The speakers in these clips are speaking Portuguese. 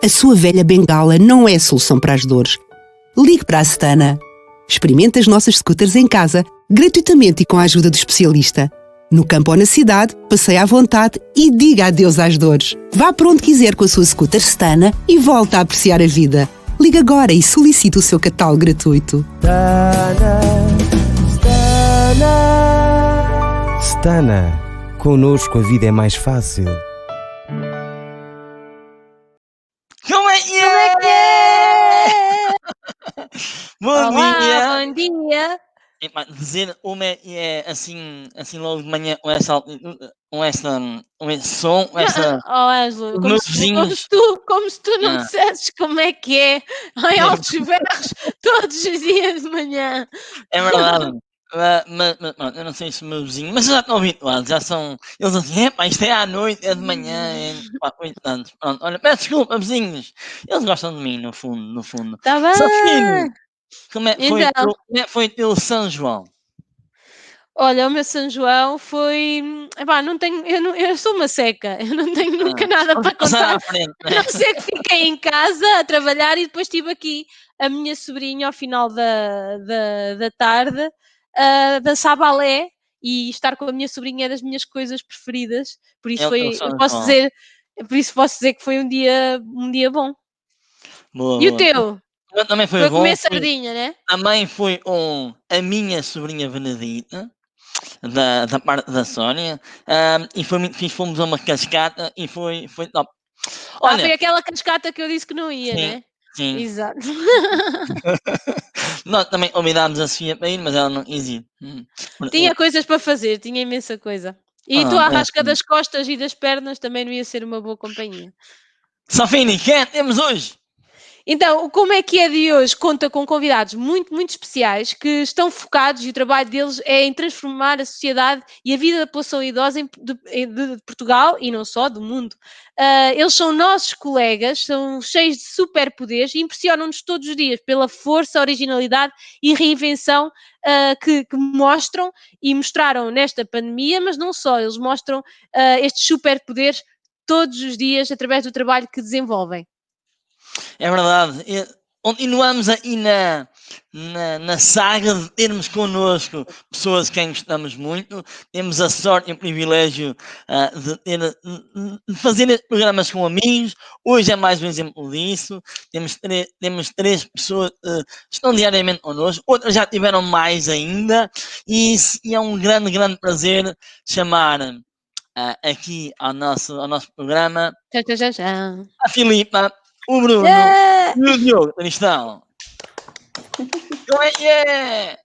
A sua velha bengala não é a solução para as dores. Ligue para a Setana. Experimente as nossas scooters em casa, gratuitamente e com a ajuda do especialista. No campo ou na cidade, passeie à vontade e diga adeus às dores. Vá para onde quiser com a sua scooter Setana e volte a apreciar a vida. Ligue agora e solicite o seu catálogo gratuito. Setana. Connosco a vida é mais fácil. Como é que é? Bom Olá, dia! bom dia. Epá, dizer como é que é assim logo de manhã com esse som, com essa. Oh, Ângelo, Os como meus se, vizinhos. como se tu não Ah. dissesses como é que é em altos berros todos os dias de manhã. É verdade. Mas, pronto, eu não sei se o meu vizinho, mas já estão habituados, já são. Eles assim, epá, isto é à noite, é de manhã, pá, 8 anos. Pronto, olha, peço desculpa, vizinhos. Eles gostam de mim, no fundo. Tá Safino, bem. como é Então, foi o teu São João? olha, o meu São João foi. Epá, não tenho, eu sou uma seca, eu não tenho nunca nada Vamos para passar contar. à frente, A né? não ser que fiquei em casa a trabalhar e depois tive aqui a minha sobrinha ao final da tarde a dançar balé e estar com a minha sobrinha é das minhas coisas preferidas, por É isso o teu foi, São eu posso João. dizer, por isso posso dizer que foi um dia bom. Boa, E o boa. teu? O meu também foi Foi bom, comer sardinha, né? também foi com a minha sobrinha Benedita, da parte da Sónia, e foi muito fixe, fomos a uma cascata e foi top. Ah, foi Olha, aquela cascata que eu disse que não ia, sim, né? sim. Exato. Nós também convidámos a Sofia para ir, mas ela não quis ir. Tinha coisas para fazer, tinha imensa coisa. E tu, Pronto, à é rasca assim. das costas e das pernas, também não ia ser uma boa companhia. Sofini, quem temos hoje? Então, o Como é que é de hoje conta com convidados muito especiais que estão focados e o trabalho deles é em transformar a sociedade e a vida da população idosa de Portugal e não só, do mundo. Eles são nossos colegas, são cheios de superpoderes e impressionam-nos todos os dias pela força, originalidade e reinvenção que mostram e mostraram nesta pandemia, mas não só, eles mostram estes superpoderes todos os dias através do trabalho que desenvolvem. É verdade. Continuamos aí na saga de termos connosco pessoas que quem gostamos muito. Temos a sorte e o privilégio de fazer programas com amigos. Hoje é mais um exemplo disso. Temos três pessoas que estão diariamente connosco, outras já tiveram mais ainda. E é um grande prazer chamar aqui ao nosso programa Tchau, tchau, tchau, tchau. a Filipa, o Bruno Yeah! e o Diogo Tristão. Como é que é?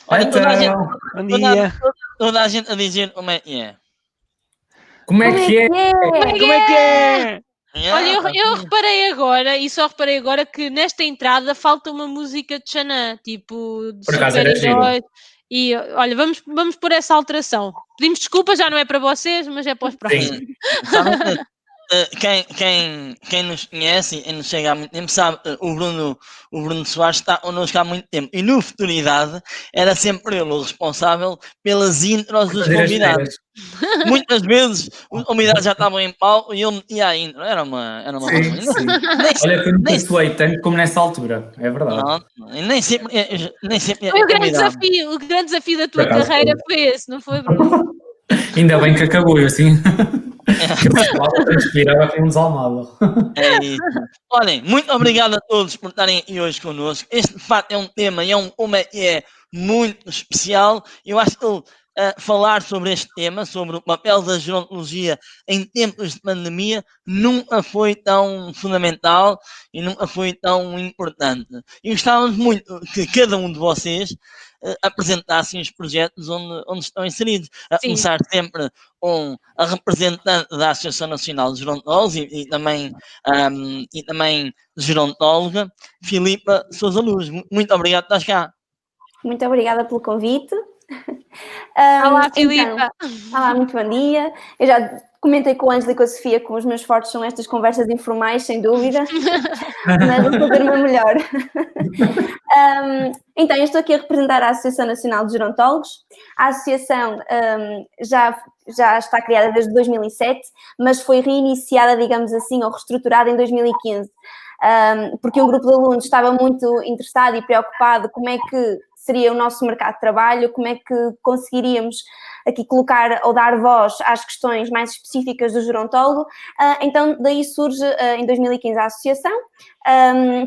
Olha, Então, Bom dia. toda a gente a dizer como é que é. como é que é? Como é que é? Olha, eu Tá reparei agora, e só reparei agora, que nesta entrada falta uma música de Xanã, tipo de Por acaso era giro. super-heróis. E olha, vamos por essa alteração. Pedimos desculpa, já não é para vocês, mas é para os próximos. Sim. Sabem que, quem nos conhece e nos chega há muito tempo sabe o Bruno Soares está connosco há muito tempo e no Futuridade era sempre ele o responsável pelas intros dos Fazer as convidados. férias. Muitas vezes os convidados já estavam em pau e ele metia a intro. Era uma Sim, vergonha. sim. Nem, Olha que eu nunca nem, suei tanto como nessa altura, é verdade. nem sempre Foi é o grande convidado. desafio, o grande desafio da Por tua acaso carreira foi. foi esse, não foi, Bruno? Ainda bem que acabou, eu assim. Eu suava, transpirava que um desalmado. É isso. Olhem, muito obrigado a todos por estarem aqui hoje connosco. Este, de facto, é um tema e é um como é que é muito especial. Eu acho que falar sobre este tema, sobre o papel da gerontologia em tempos de pandemia, nunca foi tão fundamental e nunca foi tão importante. E gostávamos muito que cada um de vocês apresentassem os projetos onde estão inseridos. A Sim. começar sempre com a representante da Associação Nacional de Gerontólogos e também gerontóloga, Filipa Sousa Luz. Muito obrigado por estar cá. Muito obrigada pelo convite. Olá, Então, Filipa. olá, muito bom dia. Eu já comentei com a Ângela e com a Sofia que os meus fortes são estas conversas informais, sem dúvida, mas vou fazer o meu melhor. Então, eu estou aqui a representar a Associação Nacional de Gerontólogos. A associação já já está criada desde 2007, mas foi reiniciada, digamos assim, ou reestruturada em 2015, porque um grupo de alunos estava muito interessado e preocupado como é que seria o nosso mercado de trabalho, como é que conseguiríamos aqui colocar ou dar voz às questões mais específicas do gerontólogo. Então, daí surge, em 2015, a associação,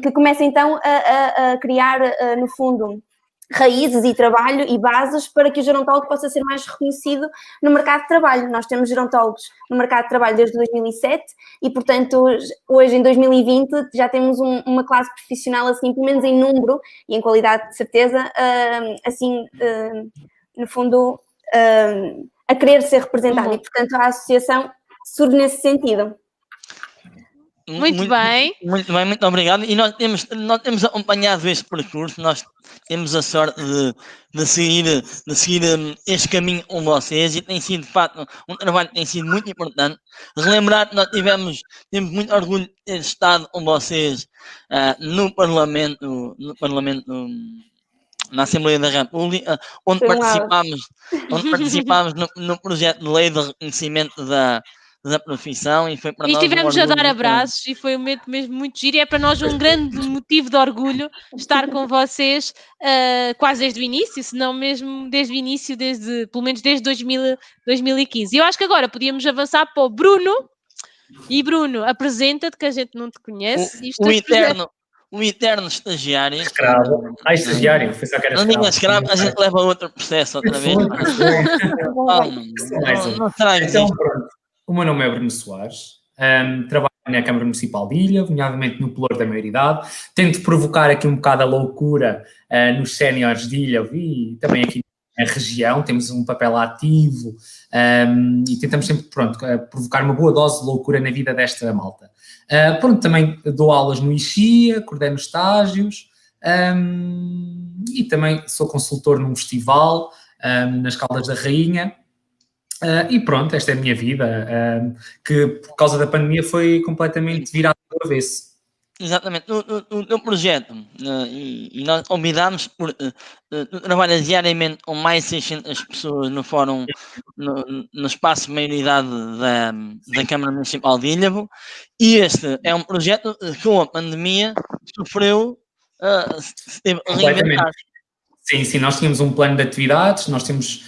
que começa então a criar, no fundo, raízes e trabalho e bases para que o gerontólogo possa ser mais reconhecido no mercado de trabalho. Nós temos gerontólogos no mercado de trabalho desde 2007 e, portanto, hoje em 2020 já temos uma classe profissional assim, pelo menos em número e em qualidade de certeza, assim, no fundo, a querer ser representada e, portanto, a associação surge nesse sentido. Muito bem. Muito bem, muito obrigado. E nós temos acompanhado este percurso, nós temos a sorte de seguir este caminho com vocês e tem sido, de facto, um trabalho que tem sido muito importante. Relembrar que nós temos muito orgulho de ter estado com vocês no Parlamento, na Assembleia da República, onde participámos no projeto de lei de reconhecimento da profissão e foi para E nós estivemos um a orgulho dar muito grande. abraços e foi um momento mesmo muito giro e é para nós um grande motivo de orgulho estar com vocês quase desde o início, se não mesmo desde o início, pelo menos desde 2015. E eu acho que agora podíamos avançar para o Bruno. E Bruno, apresenta-te que a gente não te conhece. O eterno estagiário. Escravo. Estagiário, foi só que era Não escravo. diga escravo, a gente leva outro processo outra vez. Não será Então, isso. pronto. O meu nome é Bruno Soares, trabalho na Câmara Municipal de Ilha, nomeadamente no pelouro da maioridade. Tento provocar aqui um bocado a loucura nos séniores de Ilha e também aqui na região. Temos um papel ativo e tentamos sempre, pronto, provocar uma boa dose de loucura na vida desta malta. Pronto, também dou aulas no IXIA, coordeno estágios e também sou consultor num festival nas Caldas da Rainha. E pronto, esta é a minha vida, que por causa da pandemia foi completamente virada do avesso. Exatamente, o teu projeto, e nós convidámos por trabalhar diariamente com mais 600 pessoas no fórum, no espaço de maioridade da Câmara Municipal de Ilhavo, e este é um projeto que com a pandemia sofreu, se teve a reinventar. Sim, nós tínhamos um plano de atividades, nós temos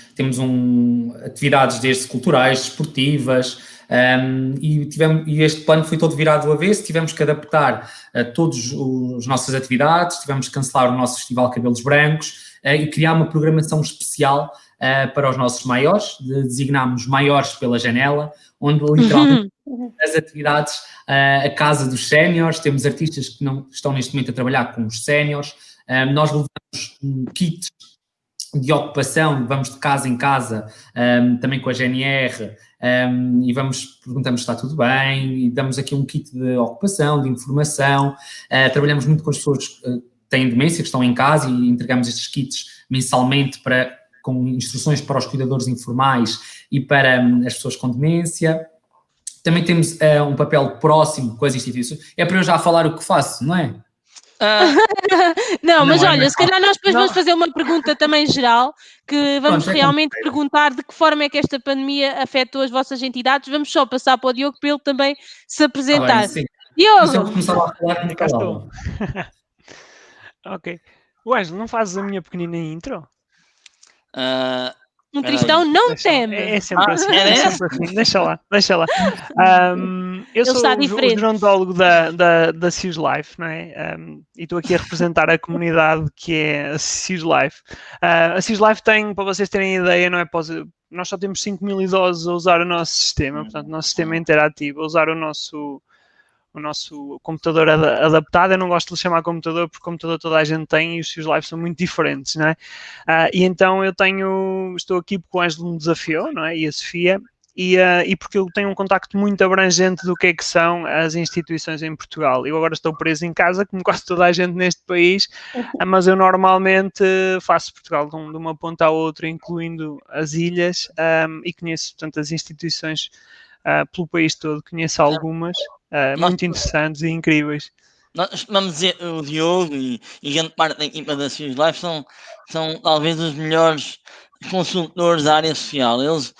atividades desde culturais, desportivas, e este plano foi todo virado do avesso, tivemos que adaptar todas as nossas atividades, tivemos que cancelar o nosso Festival Cabelos Brancos e criar uma programação especial para os nossos maiores, designámos maiores pela janela, onde literalmente as atividades, a casa dos séniores, temos artistas que não estão neste momento a trabalhar com os séniores, nós levamos um kit de ocupação, vamos de casa em casa, também com a GNR, e perguntamos se está tudo bem, e damos aqui um kit de ocupação, de informação, trabalhamos muito com as pessoas que têm demência, que estão em casa, e entregamos estes kits mensalmente com instruções para os cuidadores informais e para as pessoas com demência. Também temos um papel próximo com as instituições. É para eu já falar o que faço, não é? Não, mas olha, se calhar nós depois vamos fazer uma pergunta também geral, que vamos realmente perguntar de que forma é que esta pandemia afetou as vossas entidades. Vamos só passar para o Diogo para ele também se apresentar. Sim. Diogo! Começava a falar com calma. Ok. O Ângelo, não fazes a minha pequenina intro? Um cristão não teme. É sempre assim, Deixa lá. Eu sou o gerontólogo da CIS Life, não é? E estou aqui a representar a comunidade que é a CIS Life. A CIS Life tem, para vocês terem ideia, não é? Nós só temos 5.000 idosos a usar o nosso sistema, portanto, o nosso sistema interativo, a usar o nosso computador adaptado. Eu não gosto de lhe chamar computador, porque computador toda a gente tem e os seus lives são muito diferentes, não é? E então estou aqui porque o Ângelo me desafiou, não é? E a Sofia, e porque eu tenho um contacto muito abrangente do que é que são as instituições em Portugal. Eu agora estou preso em casa, como quase toda a gente neste país, mas eu normalmente faço Portugal de uma ponta à outra, incluindo as ilhas, e conheço, portanto, as instituições pelo país todo, conheço algumas muito interessantes e incríveis. Nós vamos dizer, o Diogo e grande parte da equipa da CIS Life são talvez os melhores consultores da área social. Eles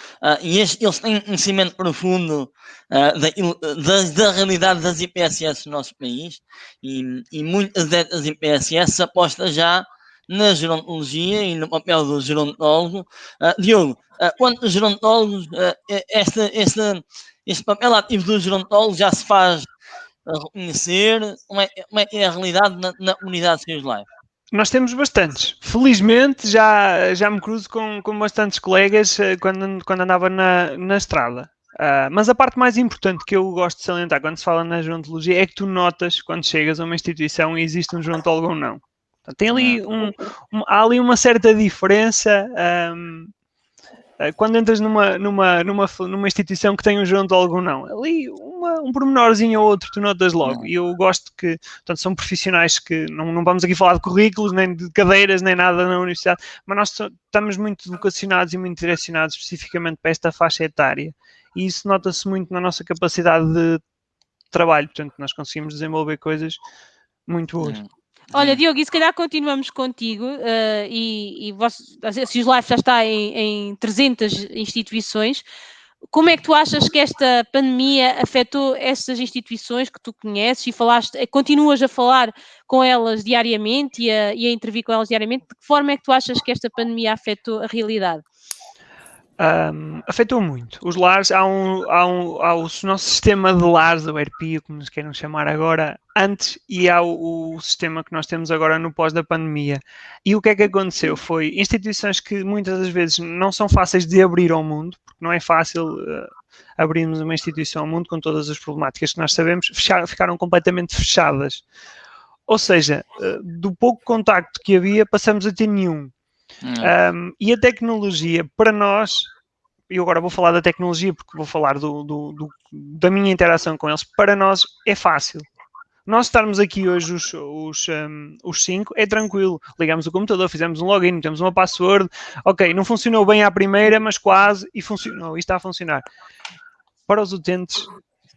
têm conhecimento profundo da realidade das IPSS no nosso país e muitas das IPSS apostam já na gerontologia e no papel do gerontólogo. Diogo, quantos gerontólogos este papel ativo do gerontólogo já se faz reconhecer? Como é que é a realidade na comunidade Seus Life? Nós temos bastantes. Felizmente já me cruzo com bastantes colegas quando andava na estrada. Mas a parte mais importante que eu gosto de salientar quando se fala na gerontologia é que tu notas quando chegas a uma instituição e existe um gerontólogo ou não. Portanto, tem ali há ali uma certa diferença quando entras numa instituição que tem um gerontólogo ou não. Ali um pormenorzinho ou outro tu notas logo. E eu gosto que, portanto, são profissionais que não vamos aqui falar de currículos, nem de cadeiras, nem nada na universidade, mas nós estamos muito vocacionados e muito direcionados especificamente para esta faixa etária. E isso nota-se muito na nossa capacidade de trabalho. Portanto, nós conseguimos desenvolver coisas muito boas. Olha, Diogo, e se calhar continuamos contigo a Seus Life já está em 300 instituições. Como é que tu achas que esta pandemia afetou essas instituições que tu conheces e continuas a falar com elas diariamente e a intervir com elas diariamente? De que forma é que tu achas que esta pandemia afetou a realidade? Afetou muito. Os lares, há o nosso sistema de lares, o ERPI, como nos queiram chamar agora, antes, e há o sistema que nós temos agora no pós da pandemia. E o que é que aconteceu? Foi instituições que muitas das vezes não são fáceis de abrir ao mundo, porque não é fácil abrirmos uma instituição ao mundo com todas as problemáticas que nós sabemos, ficaram completamente fechadas. Ou seja, do pouco contacto que havia, passamos a ter nenhum. E a tecnologia, para nós, eu agora vou falar da tecnologia porque vou falar da minha interação com eles, para nós é fácil. Nós estarmos aqui hoje, os 5, é tranquilo. Ligamos o computador, fizemos um login, temos uma password, ok, não funcionou bem à primeira, mas quase, e funcionou, e está a funcionar. Para os utentes,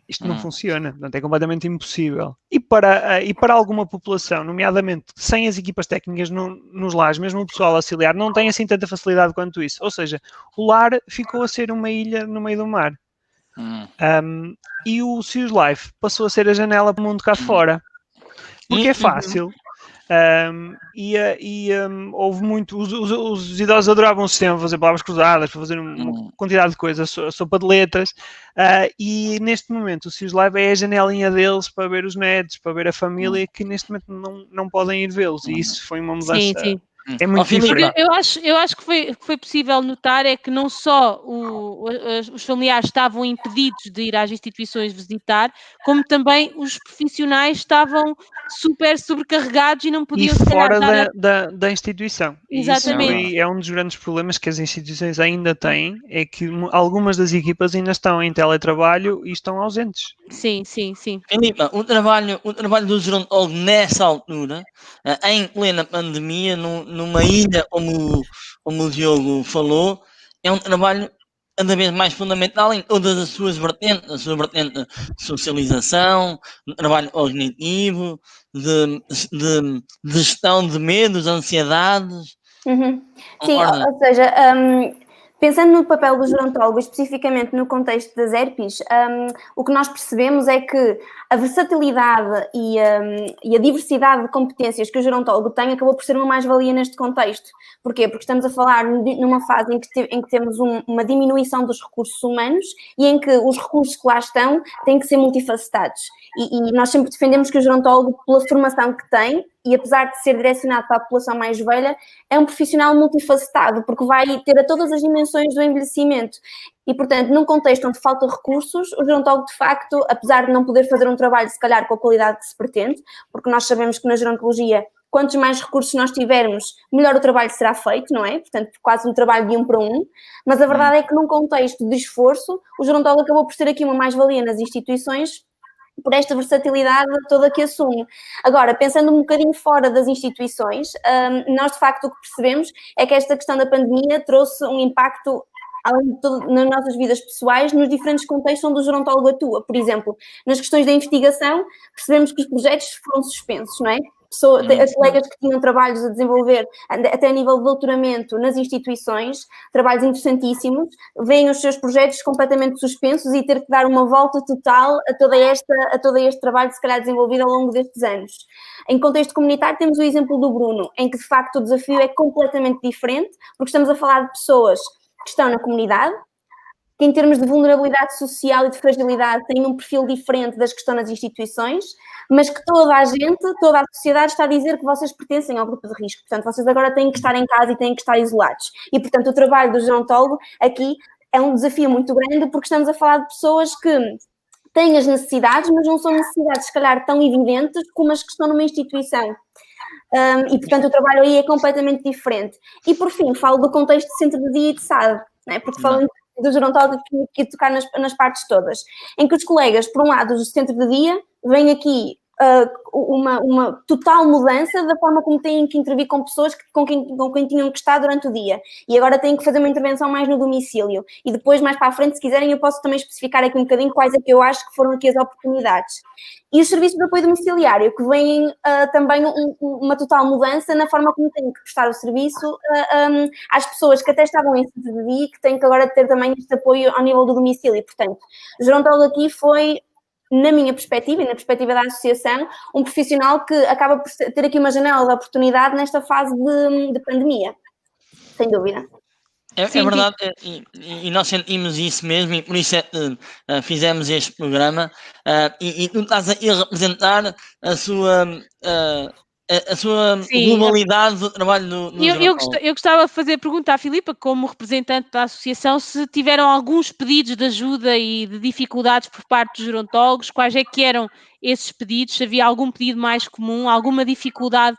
isto não funciona, portanto é completamente impossível. E para alguma população, nomeadamente sem as equipas técnicas nos lares, mesmo o pessoal auxiliar, não tem assim tanta facilidade quanto isso. Ou seja, o lar ficou a ser uma ilha no meio do mar. E o Seus Life passou a ser a janela para o mundo cá fora. Porque é fácil. Houve muito. Os idosos adoravam o sistema, fazer palavras cruzadas, para fazer uma quantidade de coisas, sopa de letras. E neste momento o Seus Live é a janelinha deles para ver os netos, para ver a família, que neste momento não podem ir vê-los. E isso foi uma mudança. Sim. É muito diferente. Eu acho que foi possível notar é que não só os familiares estavam impedidos de ir às instituições visitar, como também os profissionais estavam super sobrecarregados e não podiam... E fora da instituição. Exatamente. Isso é um dos grandes problemas que as instituições ainda têm, é que algumas das equipas ainda estão em teletrabalho e estão ausentes. Sim. Filipe, o trabalho do gerontólogo nessa altura, em plena pandemia, numa ilha, como o Diogo falou, é um trabalho cada vez mais fundamental em todas as suas vertentes, a sua vertente de socialização, de trabalho cognitivo, de gestão de medos, ansiedades. Sim, ou seja, pensando no papel do gerontólogo, especificamente no contexto das ERPs, o que nós percebemos é que a versatilidade e a diversidade de competências que o gerontólogo tem acabou por ser uma mais-valia neste contexto. Porquê? Porque estamos a falar numa fase em que temos uma diminuição dos recursos humanos e em que os recursos que lá estão têm que ser multifacetados. E nós sempre defendemos que o gerontólogo, pela formação que tem, e apesar de ser direcionado para a população mais velha, é um profissional multifacetado, porque vai ter a todas as dimensões do envelhecimento. E, portanto, num contexto onde falta recursos, o gerontólogo, de facto, apesar de não poder fazer um trabalho, se calhar, com a qualidade que se pretende, porque nós sabemos que na gerontologia, quantos mais recursos nós tivermos, melhor o trabalho será feito, não é? Portanto, quase um trabalho de 1 para 1. Mas a verdade é que, num contexto de esforço, o gerontólogo acabou por ter aqui uma mais-valia nas instituições, por esta versatilidade toda que assume. Agora, pensando um bocadinho fora das instituições, nós de facto o que percebemos é que esta questão da pandemia trouxe um impacto nas nossas vidas pessoais, nos diferentes contextos onde o gerontólogo atua. Por exemplo, nas questões da investigação, percebemos que os projetos foram suspensos, não é? colegas que tinham trabalhos a desenvolver, até a nível de doutoramento nas instituições, trabalhos interessantíssimos, veem os seus projetos completamente suspensos e ter que dar uma volta total a todo este trabalho, se calhar, desenvolvido ao longo destes anos. Em contexto comunitário, temos o exemplo do Bruno, em que, de facto, o desafio é completamente diferente, porque estamos a falar de pessoas que estão na comunidade, que em termos de vulnerabilidade social e de fragilidade têm um perfil diferente das que estão nas instituições, mas que toda a gente, toda a sociedade está a dizer que vocês pertencem ao grupo de risco. Portanto, vocês agora têm que estar em casa e têm que estar isolados. E, portanto, o trabalho do gerontólogo aqui é um desafio muito grande, porque estamos a falar de pessoas que têm as necessidades, mas não são necessidades, se calhar, tão evidentes como as que estão numa instituição. E, portanto, o trabalho aí é completamente diferente. E, por fim, falo do contexto de centro de dia e de SAD, né? Porque falando do gerontólogo que tocar nas partes todas, em que os colegas, por um lado, do centro de dia, vêm aqui uma total mudança da forma como têm que intervir com pessoas com quem tinham que estar durante o dia, e agora têm que fazer uma intervenção mais no domicílio, e depois, mais para a frente, se quiserem, eu posso também especificar aqui um bocadinho quais é que eu acho que foram aqui as oportunidades. E os serviços de apoio domiciliário, que vêm também uma total mudança na forma como têm que prestar o serviço às pessoas que até estavam em centro de dia, que têm que agora ter também este apoio ao nível do domicílio. E, portanto, o gerontólogo aqui foi, na minha perspectiva e na perspectiva da associação, um profissional que acaba por ter aqui uma janela de oportunidade nesta fase de pandemia, sem dúvida. É verdade, e nós sentimos isso mesmo, e por isso é que fizemos este programa, e tu estás a representar a sua globalidade do trabalho no eu gostava de fazer a pergunta à Filipa, como representante da associação, se tiveram alguns pedidos de ajuda e de dificuldades por parte dos gerontólogos, quais é que eram esses pedidos, se havia algum pedido mais comum, alguma dificuldade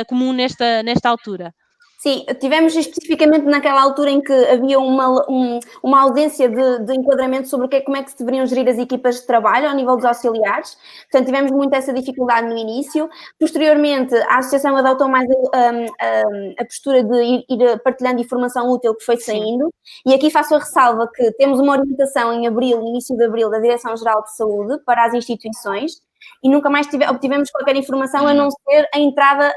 comum nesta altura? Sim, tivemos especificamente naquela altura em que havia uma ausência de enquadramento sobre como é que se deveriam gerir as equipas de trabalho ao nível dos auxiliares. Portanto, tivemos muito essa dificuldade no início. Posteriormente, a associação adotou mais a postura de ir partilhando informação útil que foi saindo. E aqui faço a ressalva que temos uma orientação em abril, início de abril, da Direção-Geral de Saúde para as instituições, e nunca mais obtivemos qualquer informação a não ser a entrada,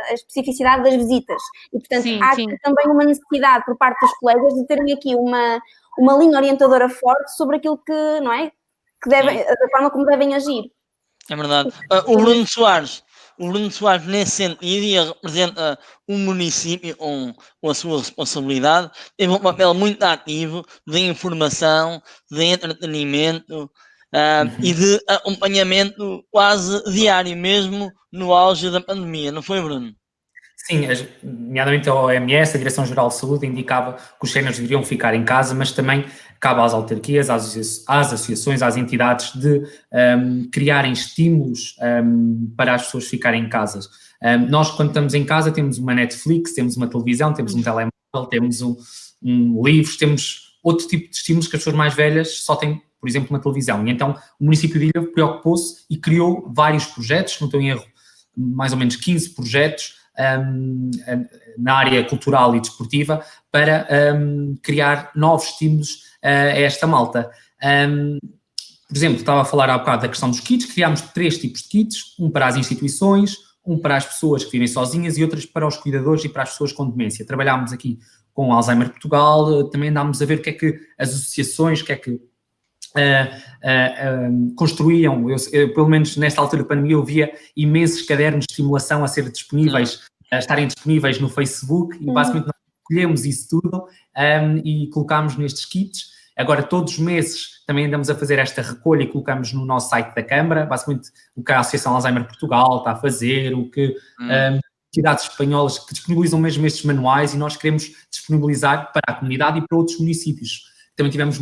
a especificidade das visitas. E, portanto, há também uma necessidade por parte dos colegas de terem aqui uma linha orientadora forte sobre aquilo que, não é, que devem, da forma como devem agir. É verdade. O Bruno Soares, nesse sentido, representa um município com a sua responsabilidade, teve um papel muito ativo de informação, de entretenimento, e de acompanhamento quase diário, mesmo no auge da pandemia, não foi, Bruno? Sim, nomeadamente a OMS, a Direção-Geral de Saúde, indicava que os séniores deveriam ficar em casa, mas também cabe às autarquias, às associações, às entidades de criarem estímulos para as pessoas ficarem em casa. Nós, quando estamos em casa, temos uma Netflix, temos uma televisão, temos um telemóvel, temos livros, temos outro tipo de estímulos que as pessoas mais velhas só têm, por exemplo, uma televisão. E então o município de Ilha preocupou-se e criou vários projetos, não estou em erro, mais ou menos 15 projetos na área cultural e desportiva para criar novos estímulos a esta malta. Por exemplo, estava a falar há bocado da questão dos kits, criámos 3 tipos de kits, um para as instituições, um para as pessoas que vivem sozinhas e outros para os cuidadores e para as pessoas com demência. Trabalhámos aqui com Alzheimer Portugal, também andámos a ver o que é que as associações, o que é que construíam. Eu, pelo menos nesta altura da pandemia, eu via imensos cadernos de estimulação a ser disponíveis, a estarem disponíveis no Facebook, e basicamente nós colhemos isso tudo e colocámos nestes kits. Agora, todos os meses, também andamos a fazer esta recolha e colocamos no nosso site da Câmara, basicamente o que a Associação Alzheimer Portugal está a fazer, o que entidades espanholas que disponibilizam mesmo estes manuais, e nós queremos disponibilizar para a comunidade e para outros municípios. Também tivemos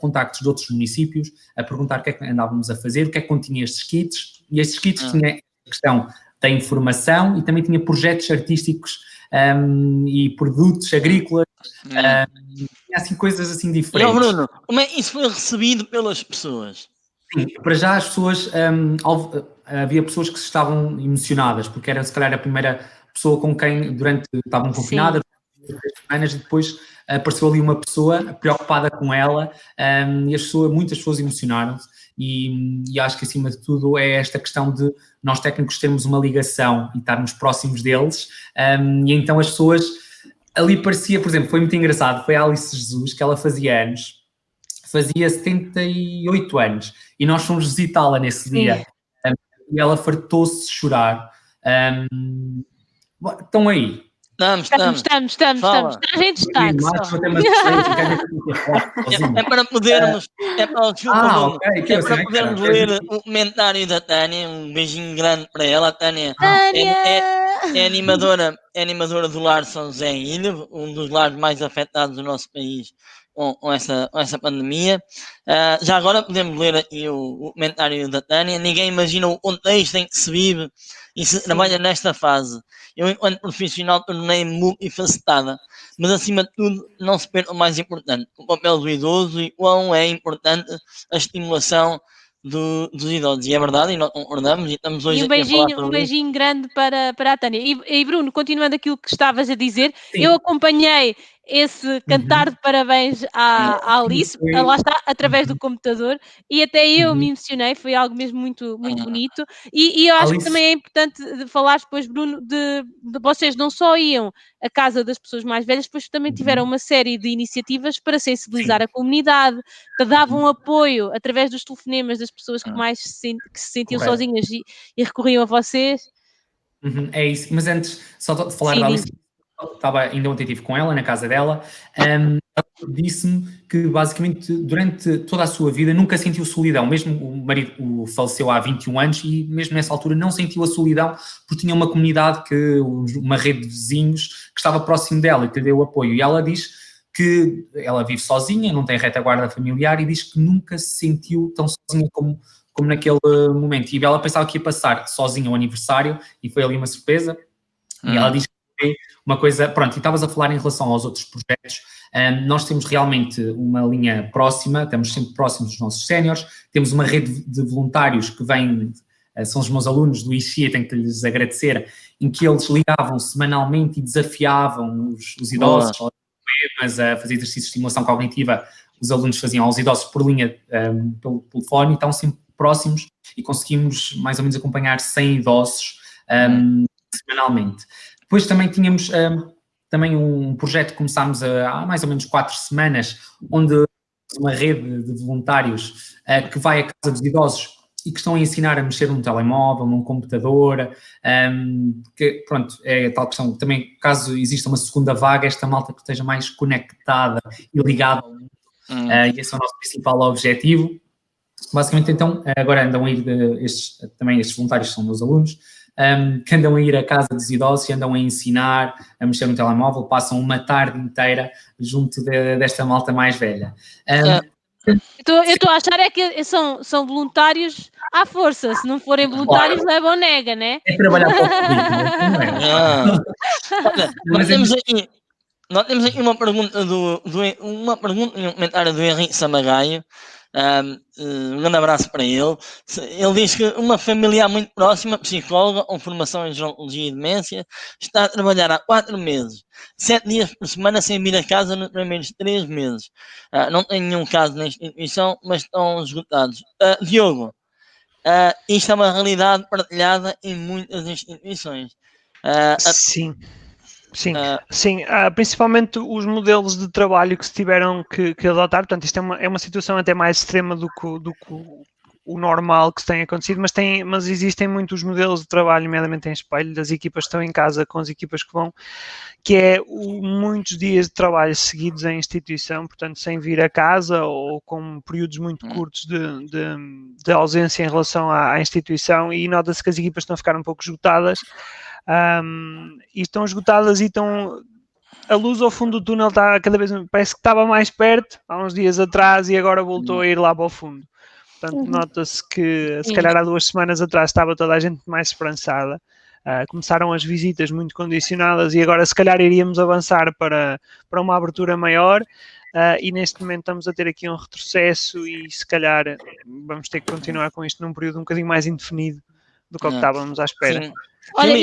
contactos de outros municípios a perguntar o que é que andávamos a fazer, o que é que continha estes kits, e estes kits tinham a questão da informação e também tinha projetos artísticos e produtos agrícolas, tinha assim coisas assim diferentes. E, Bruno, como é que isso foi recebido pelas pessoas? Sim, para já as pessoas, havia pessoas que estavam emocionadas, porque era se calhar a primeira pessoa com quem estavam confinadas, 3 semanas, e depois apareceu ali uma pessoa preocupada com ela, e muitas pessoas emocionaram-se, e acho que acima de tudo é esta questão de nós técnicos termos uma ligação e estarmos próximos deles, e então as pessoas, ali parecia, por exemplo, foi muito engraçado, foi a Alice Jesus, que ela fazia 78 anos, e nós fomos visitá-la nesse dia, e ela fartou-se de chorar. Estão aí. Estamos. A gente está. É para podermos ler o comentário da Tânia. Um beijinho grande para ela. A Tânia é animadora do Lar São José em Ilha, um dos lares mais afetados do nosso país com essa pandemia. Já agora podemos ler aqui o comentário da Tânia. Ninguém imagina o contexto em que se vive e se trabalha nesta fase. Eu, enquanto profissional, tornei-me multifacetada, mas acima de tudo, não se perde o mais importante, o papel do idoso e quão é importante a estimulação dos idosos. E é verdade, e nós concordamos, e estamos hoje aqui a falar sobre um beijinho grande para a Tânia. E Bruno, continuando aquilo que estavas a dizer, Sim. Eu acompanhei esse cantar de parabéns à Alice, lá está, através do computador, e até eu me emocionei, foi algo mesmo muito, muito bonito, e eu acho Alice, que também é importante falar depois, Bruno, de vocês não só iam à casa das pessoas mais velhas, depois também tiveram uma série de iniciativas para sensibilizar a comunidade, que davam apoio através dos telefonemas das pessoas que mais que se sentiam sozinhas e recorriam a vocês. É isso, mas antes, só de falar da Alice, estava ainda ontem estive com ela na casa dela, ela disse-me que basicamente durante toda a sua vida nunca sentiu solidão, mesmo o marido faleceu há 21 anos e mesmo nessa altura não sentiu a solidão porque tinha uma comunidade, uma rede de vizinhos que estava próximo dela e que lhe deu apoio, e ela diz que ela vive sozinha, não tem retaguarda familiar e diz que nunca se sentiu tão sozinha como naquele momento, e ela pensava que ia passar sozinha ao aniversário e foi ali uma surpresa, e ela diz que uma coisa, pronto, e estavas a falar em relação aos outros projetos, nós temos realmente uma linha próxima, estamos sempre próximos dos nossos séniores, temos uma rede de voluntários que vêm, são os meus alunos do IXIA, tenho que lhes agradecer, em que eles ligavam semanalmente e desafiavam os idosos a fazer exercícios de estimulação cognitiva, os alunos faziam aos idosos por linha, pelo telefone, e estão sempre próximos e conseguimos mais ou menos acompanhar 100 idosos semanalmente. Depois também tínhamos também um projeto que começámos há mais ou menos 4 semanas, onde uma rede de voluntários que vai à casa dos idosos e que estão a ensinar a mexer num telemóvel, num computador, que pronto, é tal questão, também caso exista uma segunda vaga, esta malta que esteja mais conectada e ligada ao mundo, e esse é o nosso principal objetivo. Basicamente, então, agora andam a ir, estes voluntários são meus alunos, que andam a ir à casa dos idosos e andam a ensinar a mexer no telemóvel, passam uma tarde inteira junto desta malta mais velha. Eu estou a achar é que são voluntários à força, se não forem voluntários levam nega, né? É trabalhar para o público, nós temos aqui uma pergunta e um comentário do Henrique Samagaio. Um grande abraço para ele. Ele diz que uma familiar muito próxima, psicóloga com formação em gerontologia e demência, está a trabalhar há 4 meses, 7 dias por semana sem vir a casa nos primeiros 3 meses. Não tem nenhum caso na instituição, mas estão esgotados. Diogo, isto é uma realidade partilhada em muitas instituições. Sim, principalmente os modelos de trabalho que se tiveram que adotar, portanto isto é uma situação até mais extrema do que o normal que se tem acontecido, mas existem muitos modelos de trabalho, nomeadamente em espelho, das equipas que estão em casa com as equipas que vão, que é muitos dias de trabalho seguidos em instituição, portanto sem vir a casa ou com períodos muito curtos de ausência em relação à instituição, e nota-se que as equipas estão a ficar um pouco esgotadas, e estão esgotadas e a luz ao fundo do túnel está cada vez, parece que estava mais perto há uns dias atrás e agora voltou a ir lá para o fundo. Portanto, nota-se que se calhar há 2 semanas atrás estava toda a gente mais esperançada. Começaram as visitas muito condicionadas e agora se calhar iríamos avançar para uma abertura maior, e neste momento estamos a ter aqui um retrocesso e se calhar vamos ter que continuar com isto num período um bocadinho mais indefinido do que estávamos à espera. Sim. Olha,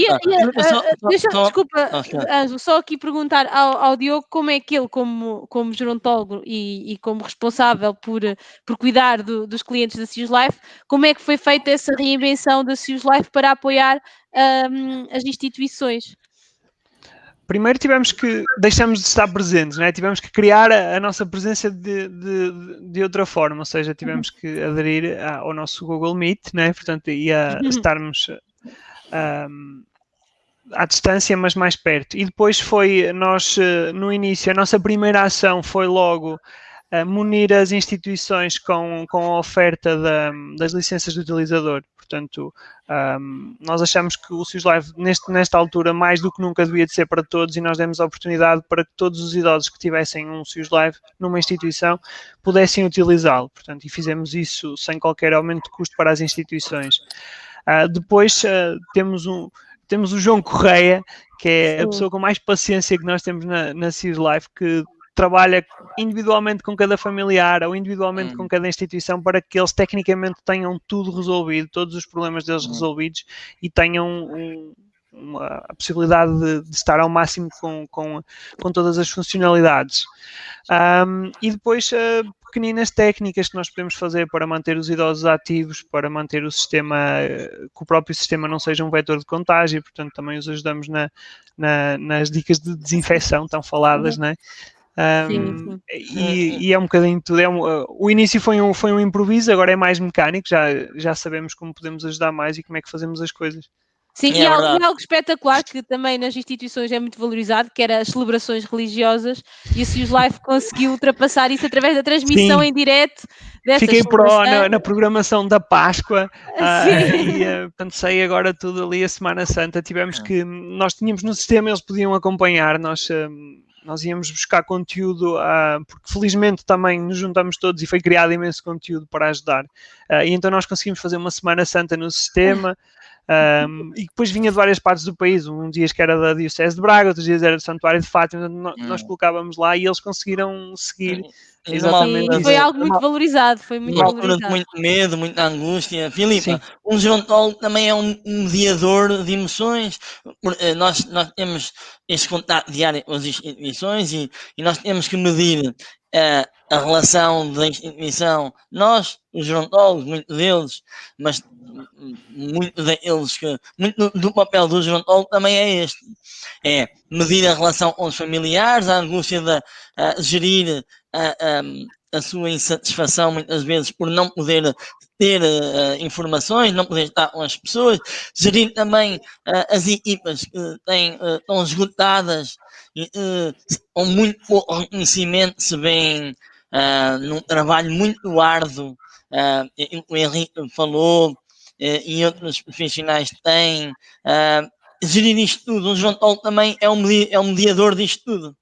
desculpa, Ângelo, só aqui perguntar ao Diogo como é que ele, como gerontólogo e como responsável por cuidar dos clientes da SIUS Life, como é que foi feita essa reinvenção da SIUS Life para apoiar as instituições? Primeiro deixamos de estar presentes, né? Tivemos que criar a nossa presença de outra forma, ou seja, tivemos que aderir ao nosso Google Meet, né? Portanto, e a estarmos à distância, mas mais perto. E depois no início, a nossa primeira ação foi logo munir as instituições com a oferta das licenças de utilizador. Portanto, nós achamos que o SIUS Live, nesta altura, mais do que nunca devia de ser para todos, e nós demos a oportunidade para que todos os idosos que tivessem um SIUS Live numa instituição pudessem utilizá-lo. Portanto, e fizemos isso sem qualquer aumento de custo para as instituições. Depois temos o João Correia, que é a pessoa com mais paciência que nós temos na SIUS Life, que trabalha individualmente com cada familiar ou individualmente com cada instituição para que eles tecnicamente tenham tudo resolvido, todos os problemas deles resolvidos e tenham a possibilidade de estar ao máximo com todas as funcionalidades. E depois pequeninas técnicas que nós podemos fazer para manter os idosos ativos, para manter o sistema, que o próprio sistema não seja um vetor de contágio, portanto também os ajudamos nas dicas de desinfecção tão faladas, não é? E é um bocadinho tudo. O início foi um improviso, agora é mais mecânico, já sabemos como podemos ajudar mais e como é que fazemos as coisas. Sim, e algo espetacular que também nas instituições é muito valorizado, que era as celebrações religiosas, e a SIUS Life conseguiu ultrapassar isso através da transmissão em direto dessas. Fiquei na programação da Páscoa e portanto sei agora tudo ali a Semana Santa. Nós tínhamos no sistema, eles podiam acompanhar, nós íamos buscar conteúdo, porque felizmente também nos juntamos todos e foi criado imenso conteúdo para ajudar. E então nós conseguimos fazer uma Semana Santa no sistema, e depois vinha de várias partes do país, um dias que era da Diocese de Braga, outros dias era do Santuário de Fátima, nós colocávamos lá e eles conseguiram seguir. Exatamente. Foi algo muito valorizado, foi muito valorizado. De muito medo, muita angústia. Filipe, um gerontólogo também é um mediador de emoções. Nós temos esse contato diário com as instituições e nós temos que medir a relação da instituição. Nós, os gerontólogos, muitos deles, mas muito do papel do gerontólogo também é este. É medir a relação com os familiares, a angústia de gerir a sua insatisfação muitas vezes por não poder ter informações, não poder estar com as pessoas, gerir também as equipas que estão esgotadas e com muito pouco reconhecimento, se vêem num trabalho muito árduo, o Henrique falou e outros profissionais têm, gerir isto tudo. O gerontólogo também é um mediador disto tudo.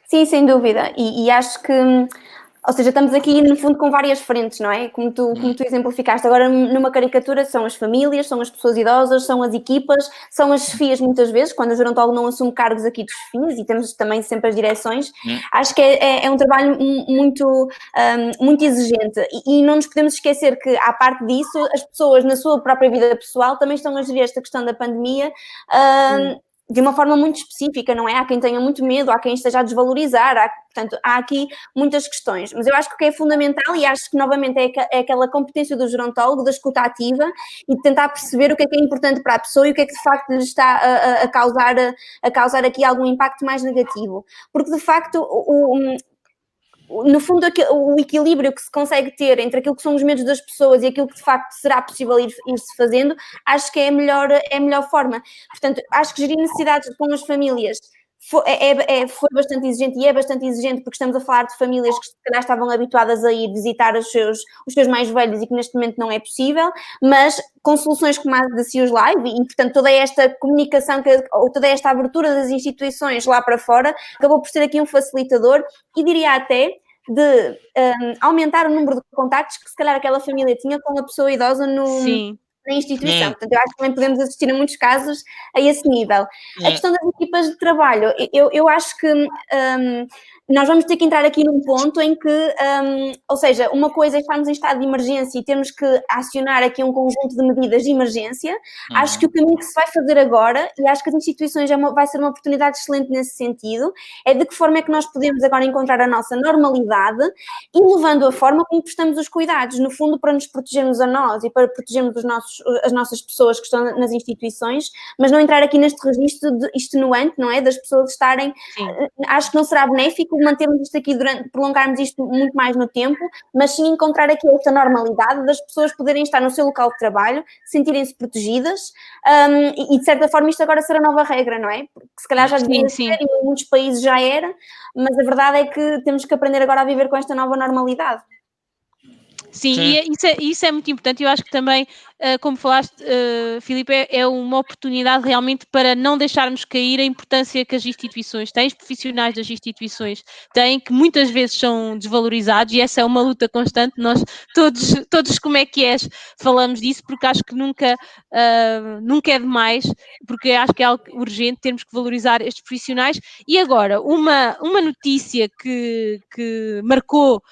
Sim, sem dúvida, e acho que, ou seja, estamos aqui no fundo com várias frentes, não é? Como tu exemplificaste, agora numa caricatura são as famílias, são as pessoas idosas, são as equipas, são as chefias muitas vezes, quando o gerontólogo não assume cargos aqui de chefias, e temos também sempre as direções. Acho que é um trabalho muito exigente e não nos podemos esquecer que, à parte disso, as pessoas na sua própria vida pessoal também estão a gerir esta questão da pandemia de uma forma muito específica, não é? Há quem tenha muito medo, há quem esteja a desvalorizar, portanto, há aqui muitas questões. Mas eu acho que o que é fundamental, e acho que novamente é aquela competência do gerontólogo, da escuta ativa, e de tentar perceber o que é importante para a pessoa e o que é que de facto lhe está a causar aqui algum impacto mais negativo. Porque de facto no fundo, o equilíbrio que se consegue ter entre aquilo que são os medos das pessoas e aquilo que de facto será possível ir-se fazendo, acho que é a melhor forma. Portanto, acho que gerir necessidades com as famílias foi bastante exigente, e é bastante exigente porque estamos a falar de famílias que se calhar estavam habituadas a ir visitar os seus mais velhos e que neste momento não é possível, mas com soluções como a da SIUS Live e, portanto, toda esta comunicação, ou toda esta abertura das instituições lá para fora, acabou por ser aqui um facilitador e diria até de aumentar o número de contactos que se calhar aquela família tinha com a pessoa idosa na instituição. Portanto, eu acho que também podemos assistir a muitos casos a esse nível. A questão das equipas de trabalho, eu acho que nós vamos ter que entrar aqui num ponto em que, ou seja, uma coisa é estarmos em estado de emergência e temos que acionar aqui um conjunto de medidas de emergência. Acho que o caminho que se vai fazer agora, e acho que as instituições vai ser uma oportunidade excelente nesse sentido, é de que forma é que nós podemos agora encontrar a nossa normalidade e levando a forma como prestamos os cuidados, no fundo para nos protegermos a nós e para protegermos as nossas pessoas que estão nas instituições, mas não entrar aqui neste registro extenuante, não é? Das pessoas estarem... Acho que não será benéfico mantermos isto aqui prolongarmos isto muito mais no tempo, mas sim encontrar aqui esta normalidade das pessoas poderem estar no seu local de trabalho, sentirem-se protegidas, e de certa forma isto agora será nova regra, não é? Porque se calhar já devia ser, e em muitos países já era, mas a verdade é que temos que aprender agora a viver com esta nova normalidade. Sim, e isso é muito importante. Eu acho que também, como falaste, Filipe, é uma oportunidade realmente para não deixarmos cair a importância que as instituições têm, os profissionais das instituições têm, que muitas vezes são desvalorizados, e essa é uma luta constante. Nós todos como é que és, falamos disso, porque acho que nunca é demais, porque acho que é algo urgente termos que valorizar estes profissionais. E agora, uma notícia que marcou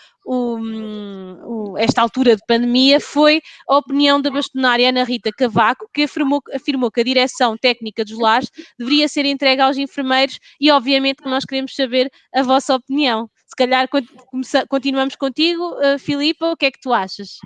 esta altura de pandemia foi a opinião da bastonária Ana Rita Cavaco, que afirmou que a direção técnica dos lares deveria ser entregue aos enfermeiros, e obviamente que nós queremos saber a vossa opinião. Se calhar continuamos contigo, Filipa, o que é que tu achas?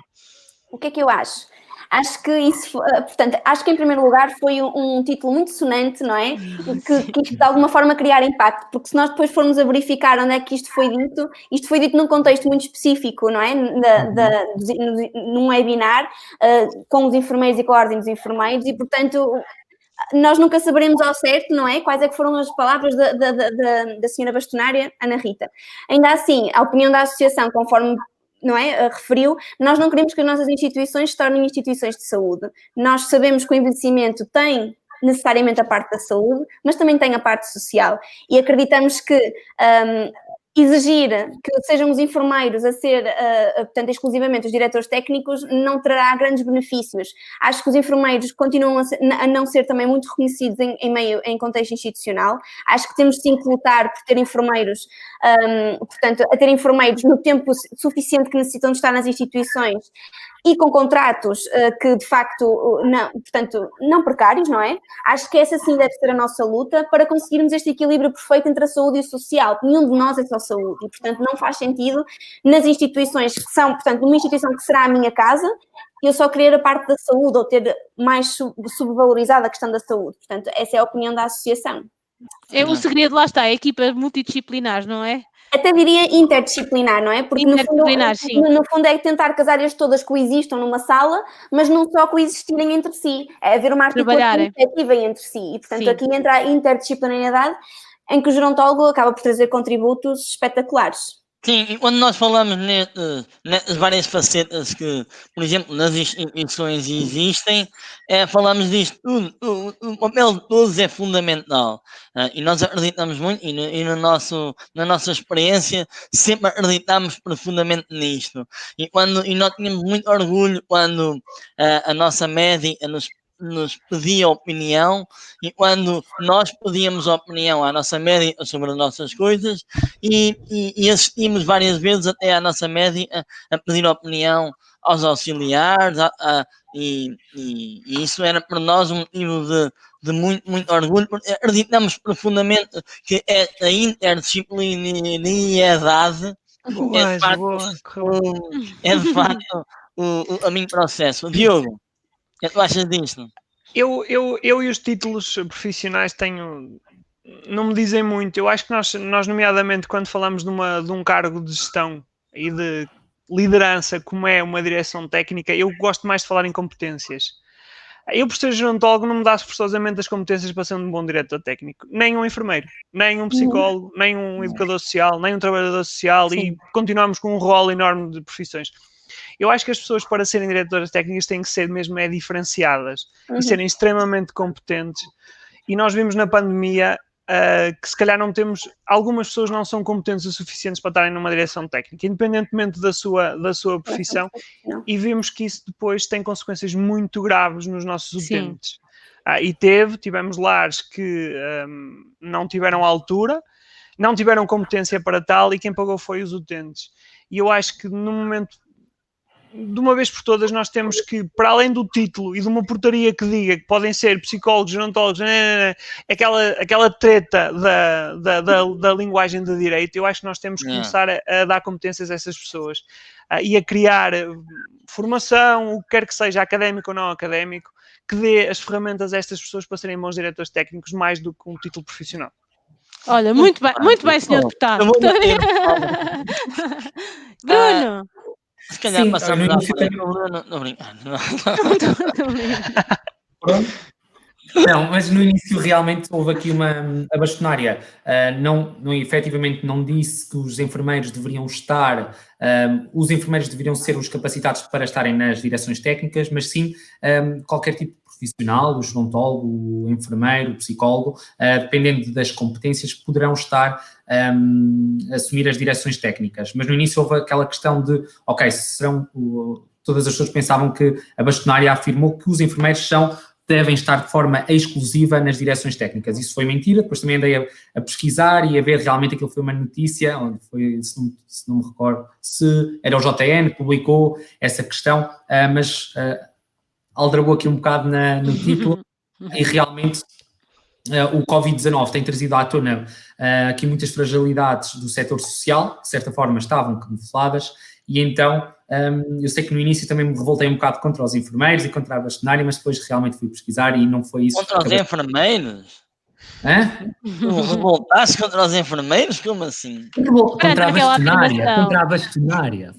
O que é que eu acho? Acho que isso, portanto, acho que em primeiro lugar foi um título muito sonante, não é? Que de alguma forma criar impacto, porque se nós depois formos a verificar onde é que isto foi dito num contexto muito específico, não é? Num webinar, com os enfermeiros e com a ordem dos enfermeiros, e portanto nós nunca saberemos ao certo, não é? Quais é que foram as palavras da senhora bastonária Ana Rita. Ainda assim, a opinião da associação, conforme, não é, referiu, nós não queremos que as nossas instituições se tornem instituições de saúde. Nós sabemos que o envelhecimento tem necessariamente a parte da saúde, mas também tem a parte social, e acreditamos que exigir que sejam os enfermeiros a ser, portanto, exclusivamente os diretores técnicos, não trará grandes benefícios. Acho que os enfermeiros continuam a não ser também muito reconhecidos em contexto institucional. Acho que temos sim que lutar por ter enfermeiros, portanto, a ter enfermeiros no tempo suficiente que necessitam de estar nas instituições e com contratos que, de facto, não precários, não é? Acho que essa sim deve ser a nossa luta para conseguirmos este equilíbrio perfeito entre a saúde e o social. Nenhum de nós é só saúde e, portanto, não faz sentido nas instituições que são, portanto, numa instituição que será a minha casa, eu só querer a parte da saúde ou ter mais subvalorizada a questão da saúde. Portanto, essa é a opinião da associação. O segredo, lá está, a equipa multidisciplinar, não é? Até diria interdisciplinar, não é? Porque no fundo é tentar que as áreas todas coexistam numa sala, mas não só coexistirem entre si, é haver uma articulação efetiva entre si. E, portanto, aqui entra a interdisciplinariedade, em que o gerontólogo acaba por trazer contributos espetaculares. Sim, e quando nós falamos nas várias facetas que, por exemplo, nas instituições existem, falamos disto tudo. O papel de todos é fundamental. E nós acreditamos muito, e na nossa experiência, sempre acreditamos profundamente nisto. E nós tínhamos muito orgulho quando a nossa médica nos pedia opinião, e quando nós pedíamos opinião à nossa médica sobre as nossas coisas, e assistimos várias vezes até à nossa médica a pedir opinião aos auxiliares, e isso era para nós um motivo de muito orgulho, porque acreditamos profundamente que a interdisciplinariedade é de facto o caminho processo. Diogo, o que tu achas disto? Eu e os títulos profissionais não me dizem muito. Eu acho que nós nomeadamente, quando falamos de um cargo de gestão e de liderança, como é uma direção técnica, eu gosto mais de falar em competências. Eu, por ser gerontólogo, não me dá forçosamente as competências para ser um bom diretor técnico. Nem um enfermeiro, nem um psicólogo, nem um educador social, nem um trabalhador social. Sim. E continuamos com um rol enorme de profissões. Eu acho que as pessoas, para serem diretoras técnicas, têm que ser mesmo diferenciadas e serem extremamente competentes. E nós vimos na pandemia que se calhar não temos... Algumas pessoas não são competentes o suficientes para estarem numa direção técnica, independentemente da sua profissão. E vimos que isso depois tem consequências muito graves nos nossos utentes. E tivemos lares que não tiveram a altura, não tiveram competência para tal e quem pagou foi os utentes. E eu acho que no momento, de uma vez por todas, nós temos que, para além do título e de uma portaria que diga que podem ser psicólogos, gerontólogos, aquela treta da linguagem de direito, eu acho que nós temos que começar a dar competências a essas pessoas e a criar formação, o que quer que seja, académico ou não académico, que dê as ferramentas a estas pessoas para serem bons diretores técnicos mais do que um título profissional. Olha, muito bem, senhor deputado. Bruno! Se calhar passamos a falar com o Bruno. Não brincar. Não, mas no início realmente houve aqui a bastonária. Efetivamente não disse que os enfermeiros deveriam estar, os enfermeiros deveriam ser os capacitados para estarem nas direções técnicas, mas sim qualquer tipo de profissional, o gerontólogo, o enfermeiro, o psicólogo, dependendo das competências, poderão estar a assumir as direções técnicas. Mas no início houve aquela questão de, todas as pessoas pensavam que a bastonária afirmou que os enfermeiros devem estar de forma exclusiva nas direções técnicas. Isso foi mentira, depois também andei a pesquisar e a ver realmente aquilo foi uma notícia, onde foi, se não me recordo, se era o JN que publicou essa questão, mas aldrabou aqui um bocado no título e realmente o Covid-19 tem trazido à tona aqui muitas fragilidades do setor social, que de certa forma estavam camufladas, e então eu sei que no início também me revoltei um bocado contra os enfermeiros e contra a bastonária, mas depois realmente fui pesquisar e não foi isso. Contra os enfermeiros? Hã? Revoltaste contra os enfermeiros? Como assim? Contra a bastonária. Foi contra a bastonária.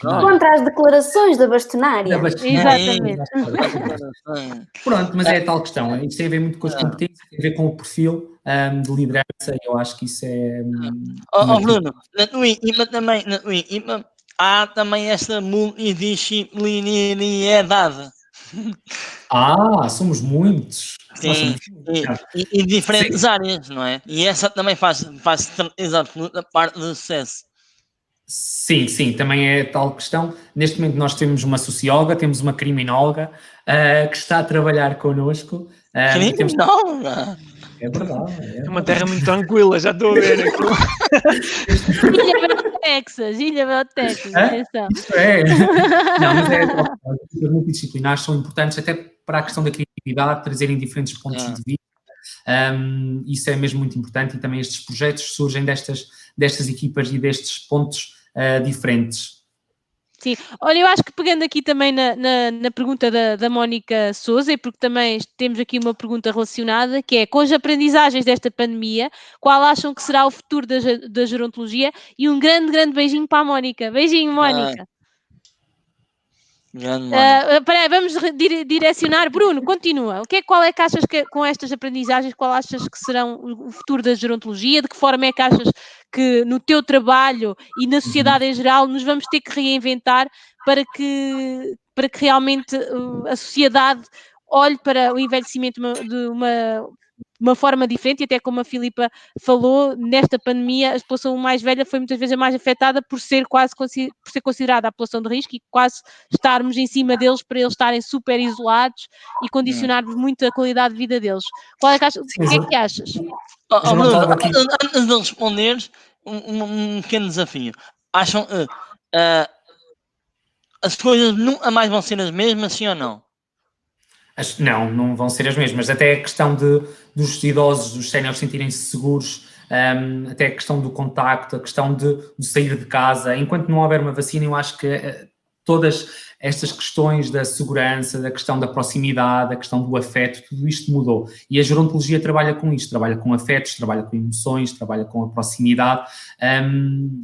Contra as declarações da bastonária. Exatamente. Pronto, mas é a tal questão. Isto tem a ver muito com as competências, tem a ver com o perfil de liderança e eu acho que isso é... Bruno, no IMA também, há também esta multidisciplinariedade. Somos muitos. Sim, e diferentes áreas, não é? E essa também faz absoluta parte do sucesso. Sim, também é tal questão. Neste momento nós temos uma socióloga, temos uma criminóloga que está a trabalhar connosco. Criminóloga? É verdade. É uma terra muito tranquila, já estou a ver aqui. Ilha Bel Texas, atenção. Isso é. Não, mas os multidisciplinares são importantes até para a questão da criatividade, trazerem diferentes pontos de vista. Isso é mesmo muito importante e também estes projetos surgem destas equipas e destes pontos diferentes. Sim, olha, eu acho que pegando aqui também na pergunta da Mónica Sousa, e porque também temos aqui uma pergunta relacionada, que é, com as aprendizagens desta pandemia, qual acham que será o futuro da gerontologia? E um grande, grande beijinho para a Mónica. Beijinho, Mónica. Vamos direcionar. Bruno, continua. Qual é que achas que, com estas aprendizagens, qual achas que serão o futuro da gerontologia? De que forma é que achas que no teu trabalho e na sociedade em geral nos vamos ter que reinventar para que realmente a sociedade olhe para o envelhecimento de uma forma diferente, e até como a Filipa falou, nesta pandemia a população mais velha foi muitas vezes a mais afetada por ser considerada a população de risco e quase estarmos em cima deles para eles estarem super isolados e condicionarmos muito a qualidade de vida deles. O que é que achas? Antes de responderes, um pequeno desafio. Acham as coisas nunca mais vão ser as mesmas, sim ou não? Não vão ser as mesmas. Até a questão dos idosos, dos séniores sentirem-se seguros, até a questão do contacto, a questão de sair de casa. Enquanto não houver uma vacina, eu acho que todas estas questões da segurança, da questão da proximidade, da questão do afeto, tudo isto mudou. E a gerontologia trabalha com isto, trabalha com afetos, trabalha com emoções, trabalha com a proximidade,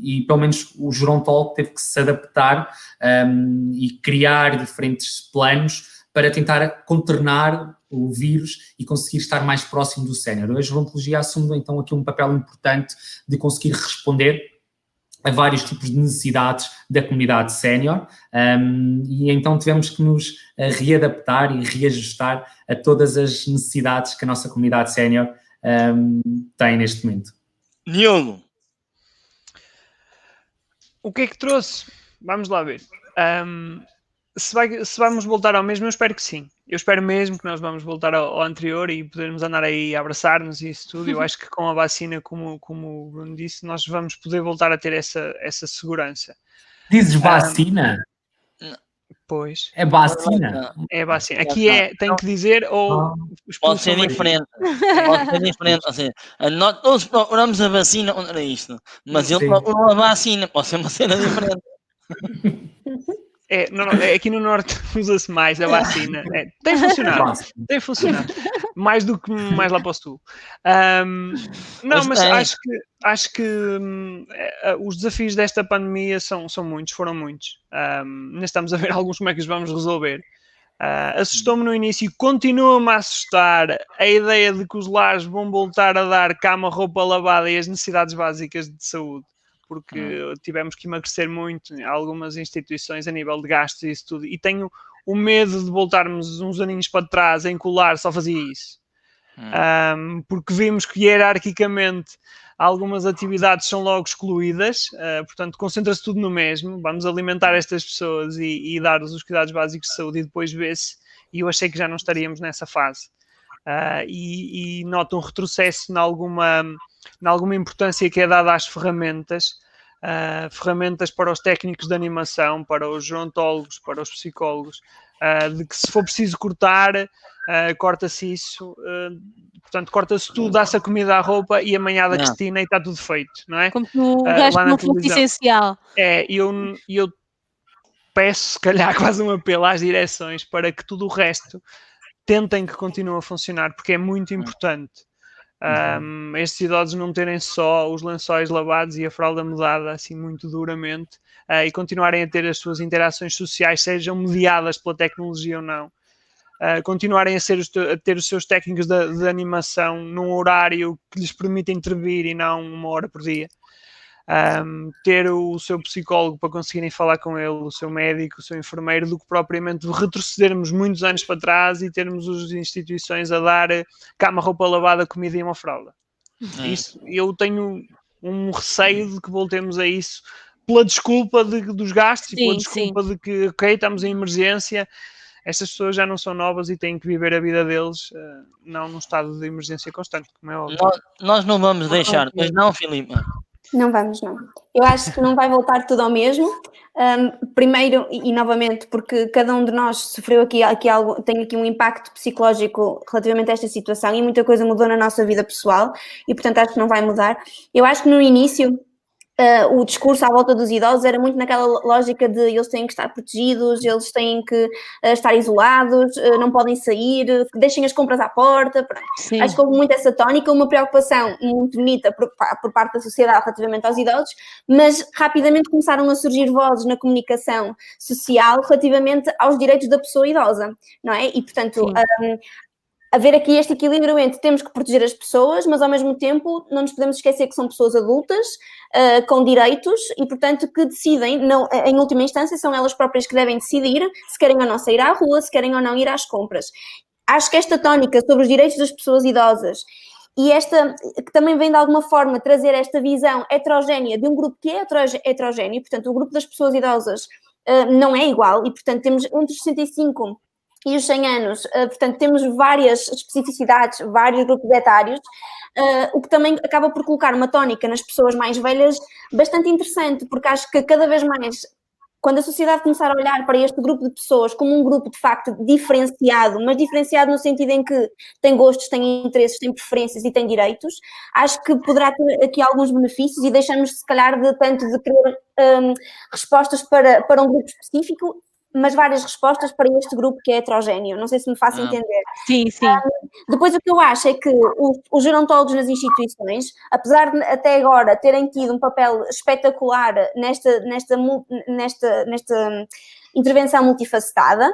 e pelo menos o gerontólogo teve que se adaptar e criar diferentes planos para tentar contornar o vírus e conseguir estar mais próximo do sénior. A gerontologia assume então aqui um papel importante de conseguir responder a vários tipos de necessidades da comunidade sénior, e então tivemos que nos readaptar e reajustar a todas as necessidades que a nossa comunidade sénior tem neste momento. Diogo. O que é que trouxe? Vamos lá ver. Se vamos voltar ao mesmo, eu espero que sim. eu espero mesmo que nós vamos voltar ao anterior e podermos andar aí a abraçar-nos e isso tudo. Eu acho que com a vacina, como o Bruno disse, nós vamos poder voltar a ter essa segurança. Dizes vacina? Pois. É vacina? É vacina. Aqui tem que dizer ou... Pode ser diferente. Pode ser diferente. Ou seja, nós todos procuramos a vacina onde era isto. Mas ele procurou a vacina. Pode ser uma cena diferente. Aqui no Norte usa-se mais a vacina. Tem funcionado. Tem funcionado. Mais do que mais lá para o Sul. Mas acho que os desafios desta pandemia são muitos, foram muitos. Ainda estamos a ver alguns como é que os vamos resolver. Assustou-me no início e continua-me a assustar a ideia de que os lares vão voltar a dar cama, roupa lavada e as necessidades básicas de saúde. Porque tivemos que emagrecer muito em algumas instituições a nível de gastos e isso tudo. E tenho o medo de voltarmos uns aninhos para trás em que o lar só fazia isso. Porque vimos que hierarquicamente algumas atividades são logo excluídas, portanto concentra-se tudo no mesmo, vamos alimentar estas pessoas e dar-lhes os cuidados básicos de saúde e depois vê-se, e eu achei que já não estaríamos nessa fase. E noto um retrocesso em alguma importância que é dada às ferramentas para os técnicos de animação, para os gerontólogos, para os psicólogos, de que se for preciso cortar, corta-se isso, portanto corta-se tudo, dá-se a comida à roupa e amanhã da Cristina e está tudo feito, não é? Como o resto não fosse essencial. E eu peço, se calhar, quase um apelo às direções para que tudo o resto tentem que continue a funcionar, porque é muito importante. Estes idosos não terem só os lençóis lavados e a fralda mudada assim muito duramente e continuarem a ter as suas interações sociais, sejam mediadas pela tecnologia ou não, continuarem a ter os seus técnicos de animação num horário que lhes permita intervir e não 1 hora por dia, ter o seu psicólogo para conseguirem falar com ele, o seu médico, o seu enfermeiro, do que propriamente retrocedermos muitos anos para trás e termos as instituições a dar cama, roupa lavada, comida e uma fralda. Isso, eu tenho um receio de que voltemos a isso pela desculpa dos gastos e pela desculpa de que, estamos em emergência. Estas pessoas já não são novas e têm que viver a vida deles, não num estado de emergência constante, como é óbvio. Nós não vamos deixar, mas não, Filipe? Não vamos, não. Eu acho que não vai voltar tudo ao mesmo. Primeiro, e novamente, porque cada um de nós sofreu aqui algo, tem aqui um impacto psicológico relativamente a esta situação e muita coisa mudou na nossa vida pessoal e, portanto, acho que não vai mudar. Eu acho que no início o discurso à volta dos idosos era muito naquela lógica de eles têm que estar protegidos, eles têm que estar isolados, não podem sair, deixem as compras à porta. Acho que houve muito essa tónica, uma preocupação muito bonita por parte da sociedade relativamente aos idosos, mas rapidamente começaram a surgir vozes na comunicação social relativamente aos direitos da pessoa idosa, não é? E, portanto, haver aqui este equilíbrio entre temos que proteger as pessoas, mas ao mesmo tempo não nos podemos esquecer que são pessoas adultas, com direitos e, portanto, que decidem, não, em última instância, são elas próprias que devem decidir se querem ou não sair à rua, se querem ou não ir às compras. Acho que esta tónica sobre os direitos das pessoas idosas e esta, que também vem de alguma forma trazer esta visão heterogénea de um grupo que é heterogéneo, portanto, o grupo das pessoas idosas não é igual e, portanto, temos entre os 65 e os 100 anos, portanto, temos várias especificidades, vários grupos etários, o que também acaba por colocar uma tónica nas pessoas mais velhas bastante interessante, porque acho que cada vez mais, quando a sociedade começar a olhar para este grupo de pessoas como um grupo, de facto, diferenciado, mas diferenciado no sentido em que tem gostos, tem interesses, tem preferências e tem direitos, acho que poderá ter aqui alguns benefícios e deixamos, se calhar, de querer respostas para um grupo específico, mas várias respostas para este grupo que é heterogéneo. Não sei se me faço entender. Sim. Depois o que eu acho é que os gerontólogos nas instituições, apesar de até agora terem tido um papel espetacular nesta intervenção multifacetada,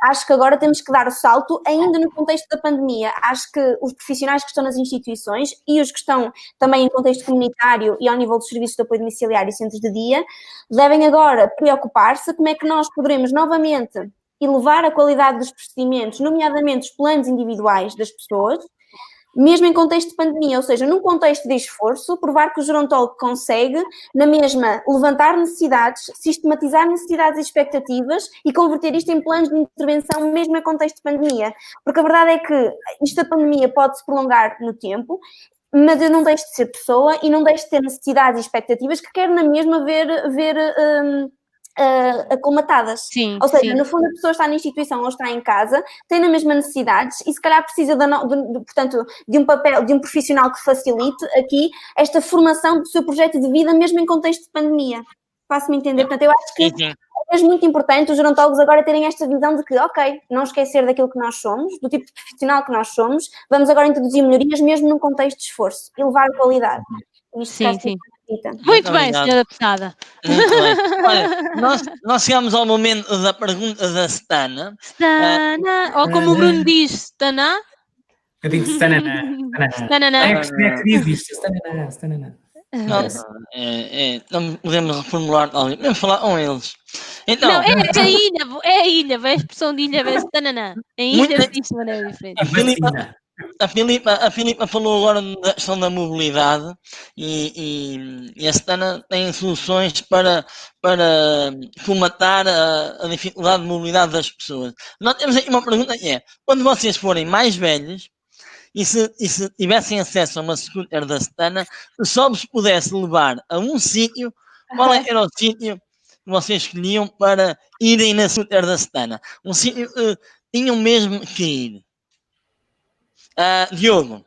acho que agora temos que dar o salto ainda no contexto da pandemia. Acho que os profissionais que estão nas instituições e os que estão também em contexto comunitário e ao nível dos serviços de apoio domiciliário e centros de dia, devem agora preocupar-se como é que nós poderemos novamente elevar a qualidade dos procedimentos, nomeadamente os planos individuais das pessoas, mesmo em contexto de pandemia, ou seja, num contexto de esforço, provar que o gerontólogo consegue, na mesma, levantar necessidades, sistematizar necessidades e expectativas e converter isto em planos de intervenção, mesmo em contexto de pandemia. Porque a verdade é que isto da pandemia pode-se prolongar no tempo, mas eu não deixo de ser pessoa e não deixo de ter necessidades e expectativas que quero na mesma ver acomatadas. Sim, ou seja, sim. no fundo a pessoa está na instituição ou está em casa, tem na mesma necessidades e se calhar precisa portanto, de um papel, de um profissional que facilite aqui esta formação do seu projeto de vida, mesmo em contexto de pandemia. Faço-me entender. Portanto, eu acho que é mesmo muito importante os gerontólogos agora terem esta visão de que, ok, não esquecer daquilo que nós somos, do tipo de profissional que nós somos, vamos agora introduzir melhorias mesmo num contexto de esforço, elevar a qualidade. Sim. Muito bem, senhora deputada. Muito bem. Olha, nós chegamos ao momento da pergunta da Stana. Ou como o Bruno diz, Stana. Eu digo Stananá. É que diz isto, Stananá. Não podemos reformular, podemos falar com eles. Então, não, é a ilha, a expressão de ilha, é Stananá. Em ilha se diz de maneira diferente. A Filipa falou agora da questão da mobilidade e a Stana tem soluções para comatar a dificuldade de mobilidade das pessoas. Nós temos aqui uma pergunta que é, quando vocês forem mais velhos e se tivessem acesso a uma scooter da Stana, se só vos pudesse levar a um sítio, qual era o sítio que vocês escolhiam para irem na scooter da Stana? Um sítio que tinham mesmo que ir. Diogo.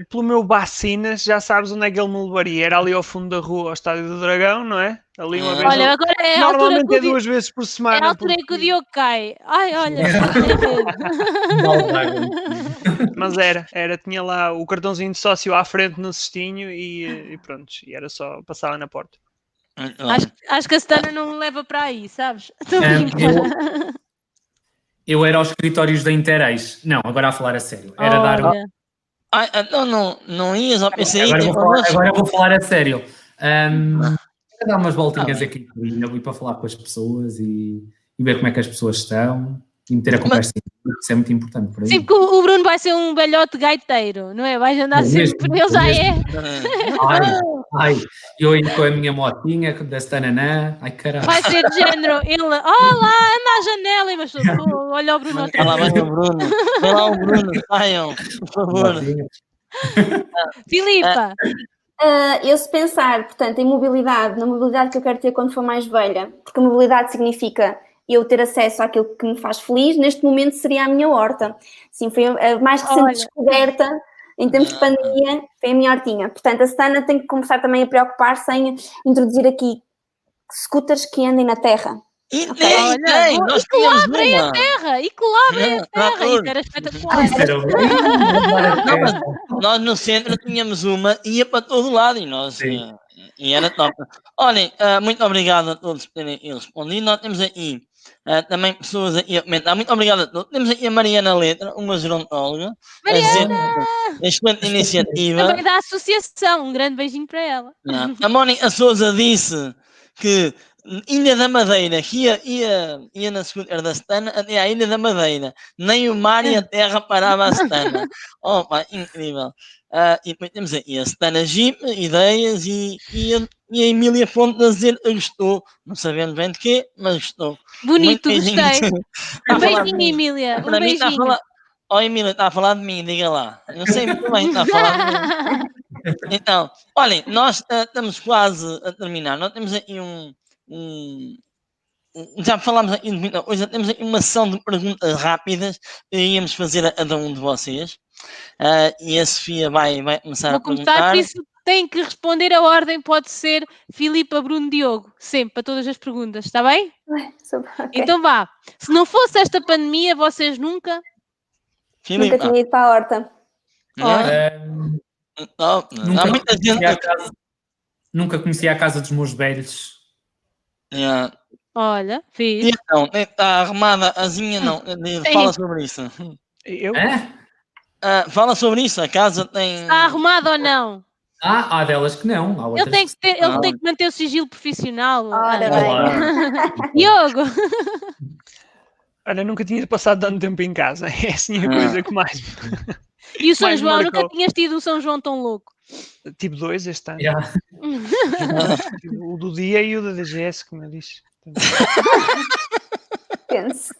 Pelo meu Bacinas, já sabes onde é que ele me levaria. Era ali ao fundo da rua, ao Estádio do Dragão, não é? Ali uma vez. Olha, agora é normalmente é 2 vezes por semana. É a altura em que o Diogo cai. Ai, olha. Mas tinha lá o cartãozinho de sócio à frente no cestinho e pronto. E era só passar lá na porta. Acho que a Stana não me leva para aí, sabes? Eu era aos escritórios da Intereis. Não, agora a falar a sério. Era dar. Não ias ao PCI. Agora vou falar a sério. Dar umas voltinhas aqui e para falar com as pessoas e ver como é que as pessoas estão e meter a conversa. Isso é muito importante por aí. Sim, porque o Bruno vai ser um velhote gaiteiro, não é? Vais andar sempre, ele já é. Eu indo com a minha motinha da Stananã, ai caralho. Vai ser de género, ele, lá, anda à janela, mas olha o Bruno outra vez. Vai lá o Bruno, saiam, por favor. Filipa. Eu se pensar, portanto, em mobilidade, na mobilidade que eu quero ter quando for mais velha, porque a mobilidade significa eu ter acesso àquilo que me faz feliz, neste momento seria a minha horta. Sim, foi a mais recente descoberta em termos de pandemia, foi a minha hortinha. Portanto, a Stana tem que começar também a preocupar-se em introduzir aqui scooters que andem na terra. E que lavrem a terra! Isso era espetacular. Nós no centro tínhamos uma, ia para todo lado e era top. Olhem, muito obrigado a todos por terem respondido. Nós temos aí também pessoas aqui a comentar. Muito obrigado a todos. Temos aqui a Mariana Letra, uma gerontóloga. Mariana! Excelente iniciativa. Também da associação. Um grande beijinho para ela. A Mónica Souza disse que Ilha da Madeira, que ia na scooter da Stana até à Ilha da Madeira. Nem o mar e a terra parava a Stana. Opa, incrível. E depois temos aí a Stana Jeep, ideias e a Emília Fonte a dizer que gostou. Não sabendo bem de quê, mas gostou. Bonito, gostei. Um beijinho, Emília. Um beijinho. Emília, está a falar de mim, diga lá. Eu sei muito bem que está a falar de mim. Então, olhem, nós estamos quase a terminar. Nós temos aí já falámos aqui de muita coisa, temos aqui uma sessão de perguntas rápidas que íamos fazer a cada um de vocês e a Sofia vai começar a perguntar. Vou começar, por isso tem que responder a ordem, pode ser Filipa, Bruno, Diogo, sempre, para todas as perguntas, está bem? Okay. Então vá, se não fosse esta pandemia, vocês nunca tinha ido para a horta. Há muita gente... Nunca conheci a casa dos meus velhos. Olha, fiz. Então, está arrumada a zinha, não. Fala sobre isso. Eu? Fala sobre isso, a casa tem... Está arrumada ou não? Há delas que não. Ele tem que manter o sigilo profissional. Ora bem. Diogo! Olha, nunca tinha passado tanto tempo em casa. É assim a coisa que mais... E o São João, nunca tinhas tido o São João tão louco? Tipo 2 este ano. Yeah. O do dia e o da DGS, como eu disse. Penso.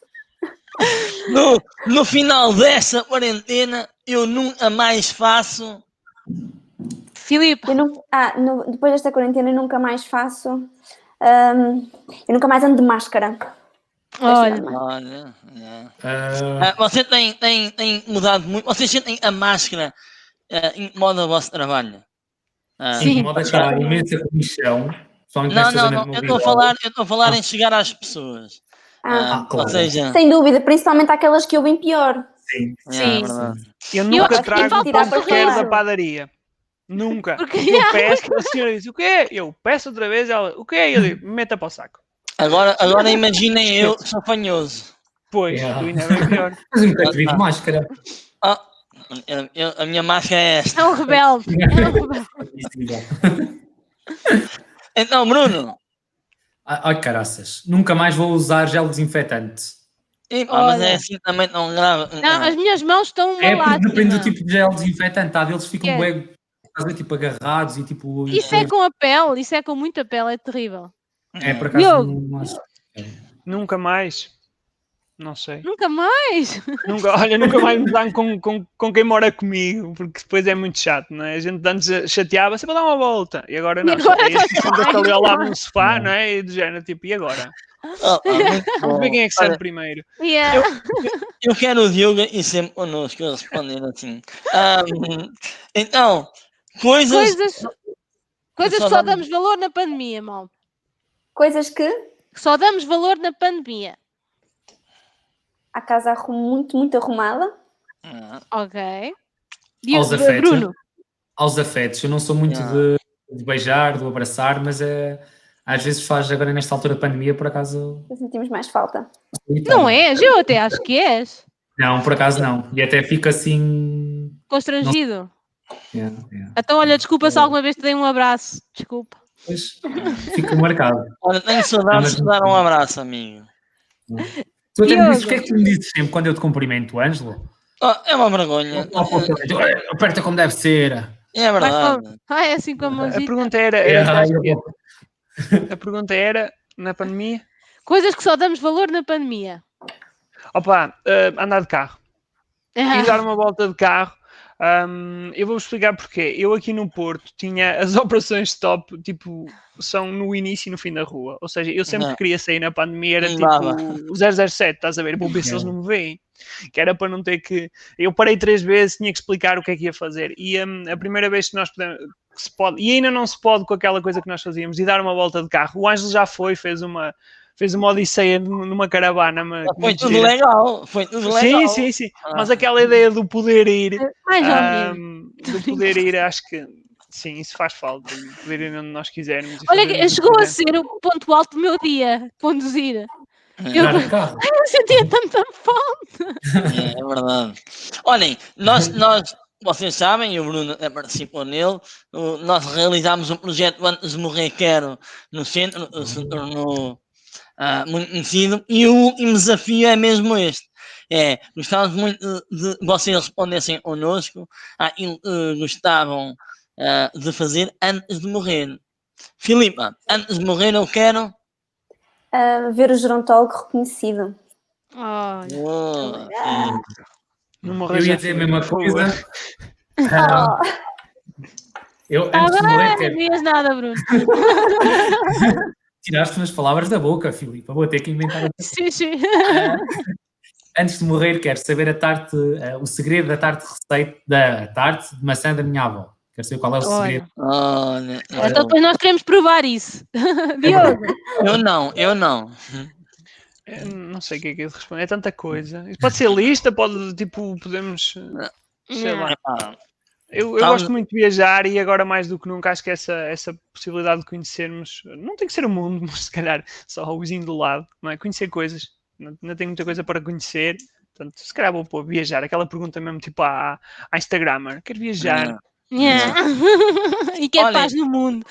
No final dessa quarentena, eu nunca mais faço. Filipe. Depois desta quarentena, eu nunca mais faço. Eu nunca mais ando de máscara. Olha. Você tem mudado muito. Vocês sentem a máscara incomoda o vosso trabalho? Sim, incomoda que há imensa comissão. Não. Eu estou a falar em chegar às pessoas. Claro. Ou seja, sem dúvida, principalmente aquelas que ouvem pior. Sim. Eu nunca trago pão sequer da padaria. Nunca. Eu peço, a senhora diz, o quê? Eu peço outra vez, ela, o quê? Eu digo, meta para o saco. Agora imaginem eu, sou fanhoso. Pois, tu ainda é bem pior. Mas eu nunca tive máscara. A minha máscara é esta. É um rebelde. Então, Bruno. Ai, caraças. Nunca mais vou usar gel desinfetante. Mas é assim também tão grave. Não, as minhas mãos estão uma lástima. Depende do tipo de gel desinfetante. Eles ficam bem, tipo agarrados e tipo... Isso é com a pele, isso é com muita pele, é terrível. Por acaso não acho. Nunca mais. Não sei. Nunca mais? Nunca mais me dão com quem mora comigo, porque depois é muito chato, não é? A gente antes chateava, sempre a dar uma volta, e agora não. Senta-se ali ao lado no sofá, não é? E do género, tipo, e agora? Vamos ver quem é que serve primeiro. Eu quero o Diogo e sempre connosco responder assim. Então, coisas que só damos valor na pandemia, mal. Coisas que só damos valor na pandemia. A casa muito arrumada. Ok. Aos afetos. Bruno. Aos afetos. Eu não sou muito de beijar, de abraçar, mas às vezes faz agora nesta altura da pandemia, por acaso... Sentimos mais falta. Não és? Eu até acho que és. Não, por acaso não. E até fico assim... Constrangido. Então, olha, desculpa se alguma vez te dei um abraço. Desculpa. Pois, fico marcado. Olha, tenho saudades de dar um abraço, amigo. Tu até me dizes, o que é que tu me dizes sempre quando eu te cumprimento, Ângelo? É uma vergonha. Aperta como deve ser. É verdade. É assim como a pergunta era, na pandemia? Coisas que só damos valor na pandemia. Opa, andar de carro. E dar uma volta de carro. Eu vou-vos explicar porquê. Eu aqui no Porto tinha as operações stop, tipo, são no início e no fim da rua. Ou seja, eu sempre que queria sair na pandemia era tipo o 007, estás a ver? Vou ver se eles não me veem. Que era para não ter que... Eu parei 3 vezes, tinha que explicar o que é que ia fazer. E a primeira vez que nós podemos... Que se pode, e ainda não se pode com aquela coisa que nós fazíamos, e dar uma volta de carro. O Ângelo já fez uma odisseia numa caravana. Foi tudo legal. Sim. Mas aquela ideia do poder ir... do poder ir, acho que... Sim, isso faz falta. Poder ir onde nós quisermos. Olha, chegou a ser o ponto alto do meu dia, conduzir. Eu sentia tanta fome. É verdade. Olhem, vocês sabem, e o Bruno participou nele, nós realizámos um projeto antes de morrer, quero, no centro, muito conhecido, e o último desafio é mesmo este. Gostávamos muito de vocês respondessem connosco àquilo que gostavam de fazer antes de morrer. Filipa, antes de morrer eu quero... ver o gerontólogo reconhecido. Eu ia dizer a mesma coisa. Eu antes de morrer quero... Não dias nada, Bruno. Tiraste umas palavras da boca, Filipa. Vou ter que inventar. Sim. Antes de morrer, quero saber o segredo da tarte de maçã da minha avó. Quero saber qual é o segredo. Então depois nós queremos provar isso. Diogo? Eu não. Não sei o que é de responder. É tanta coisa. Isso pode ser lista, podemos... Sei lá. Eu gosto muito de viajar e agora mais do que nunca acho que essa possibilidade de conhecermos, não tem que ser o mundo, mas se calhar só o vizinho do lado, não é? Conhecer coisas. Ainda tenho muita coisa para conhecer. Portanto, se calhar vou viajar. Aquela pergunta mesmo tipo à Instagrammer. Quero viajar. E quer paz no mundo.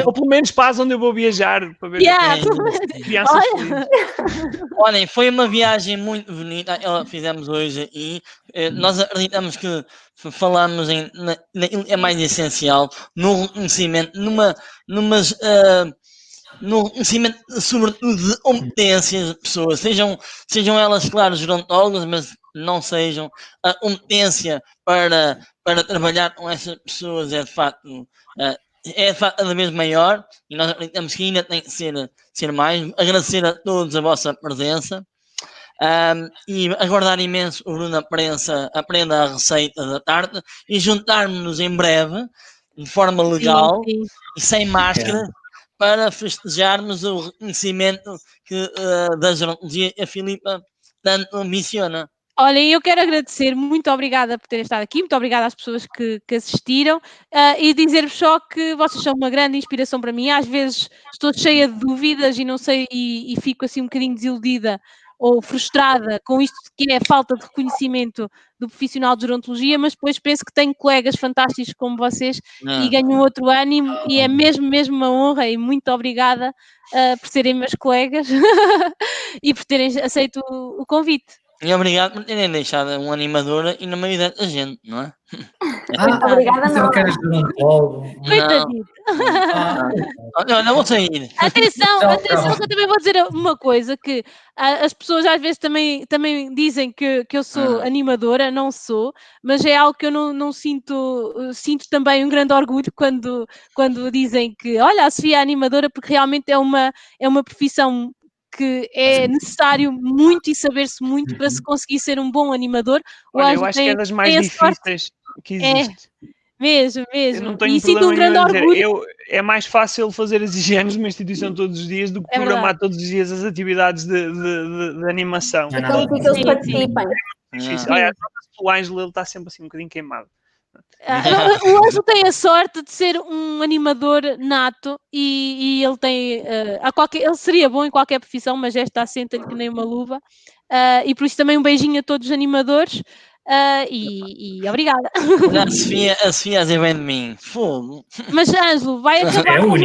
Ou pelo menos paz onde eu vou viajar para ver crianças felizes. Olhem, foi uma viagem muito bonita que fizemos hoje e nós acreditamos que falamos é mais essencial no reconhecimento, no reconhecimento sobretudo de competências de pessoas, sejam elas, claro, gerontólogos, mas não sejam a competência para trabalhar com essas pessoas é de facto cada vez maior e nós acreditamos que ainda tem que ser mais. Agradecer a todos a vossa presença e aguardar imenso o Bruno aprenda a receita da tarte e juntarmos-nos em breve de forma legal e sem máscara para festejarmos o reconhecimento da gerontologia que a Filipa tanto ambiciona. Olhem, eu quero agradecer, muito obrigada por terem estado aqui, muito obrigada às pessoas que assistiram e dizer-vos só que vocês são uma grande inspiração para mim. Às vezes estou cheia de dúvidas e não sei, e fico assim um bocadinho desiludida ou frustrada com isto que é a falta de reconhecimento do profissional de gerontologia, mas depois penso que tenho colegas fantásticos como vocês e ganho outro ânimo e é mesmo uma honra e muito obrigada por serem meus colegas e por terem aceito o convite. E obrigado por terem deixado uma animadora e no meio da gente, não é? Obrigada, não. Não vou sair. Atenção, que eu também vou dizer uma coisa, que as pessoas às vezes também dizem que eu sou animadora, não sou, mas é algo que eu não sinto também um grande orgulho quando dizem que, olha, a Sofia é animadora, porque realmente é uma profissão que é necessário muito e saber-se muito para se conseguir ser um bom animador. Olha, eu acho que é das mais difíceis que existe. Mesmo. Eu não tenho e sinto um grande orgulho. É mais fácil fazer as higienes numa instituição todos os dias do que programar todos os dias as atividades de animação. Então, que eles participem. Olha, o Ângelo, ele está sempre assim um bocadinho queimado. O Ângelo tem a sorte de ser um animador nato e ele tem ele seria bom em qualquer profissão, mas esta assenta-lhe que nem uma luva e por isso também um beijinho a todos os animadores e obrigada. A Sofia a dizer bem de mim. Fogo. Mas Ângelo, vai acabar quando o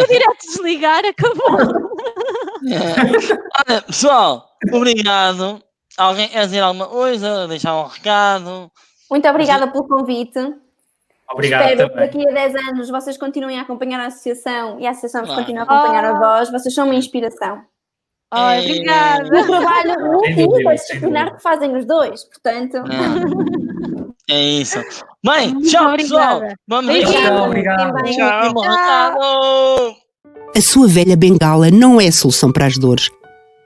direto desligar, acabou. Olha, pessoal, obrigado. Alguém quer dizer alguma coisa? Deixar um recado? Muito obrigada pelo convite. Obrigado. Espero que daqui a 10 anos vocês continuem a acompanhar a associação e a associação vos continue a acompanhar a vós. Vocês são uma inspiração. Obrigada. E o trabalho muito interdisciplinar que fazem os dois, portanto. É isso. Bem, tchau, pessoal. Vamos ver. Tchau. A sua velha bengala não é a solução para as dores.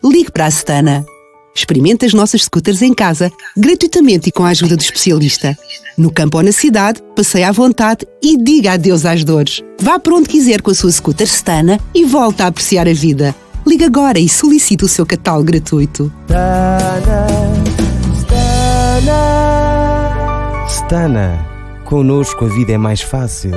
Ligue para a Stana. Experimente as nossas scooters em casa, gratuitamente e com a ajuda do especialista. No campo ou na cidade, passeie à vontade e diga adeus às dores. Vá para onde quiser com a sua scooter Stana e volte a apreciar a vida. Ligue agora e solicite o seu catálogo gratuito. Stana. Connosco a vida é mais fácil.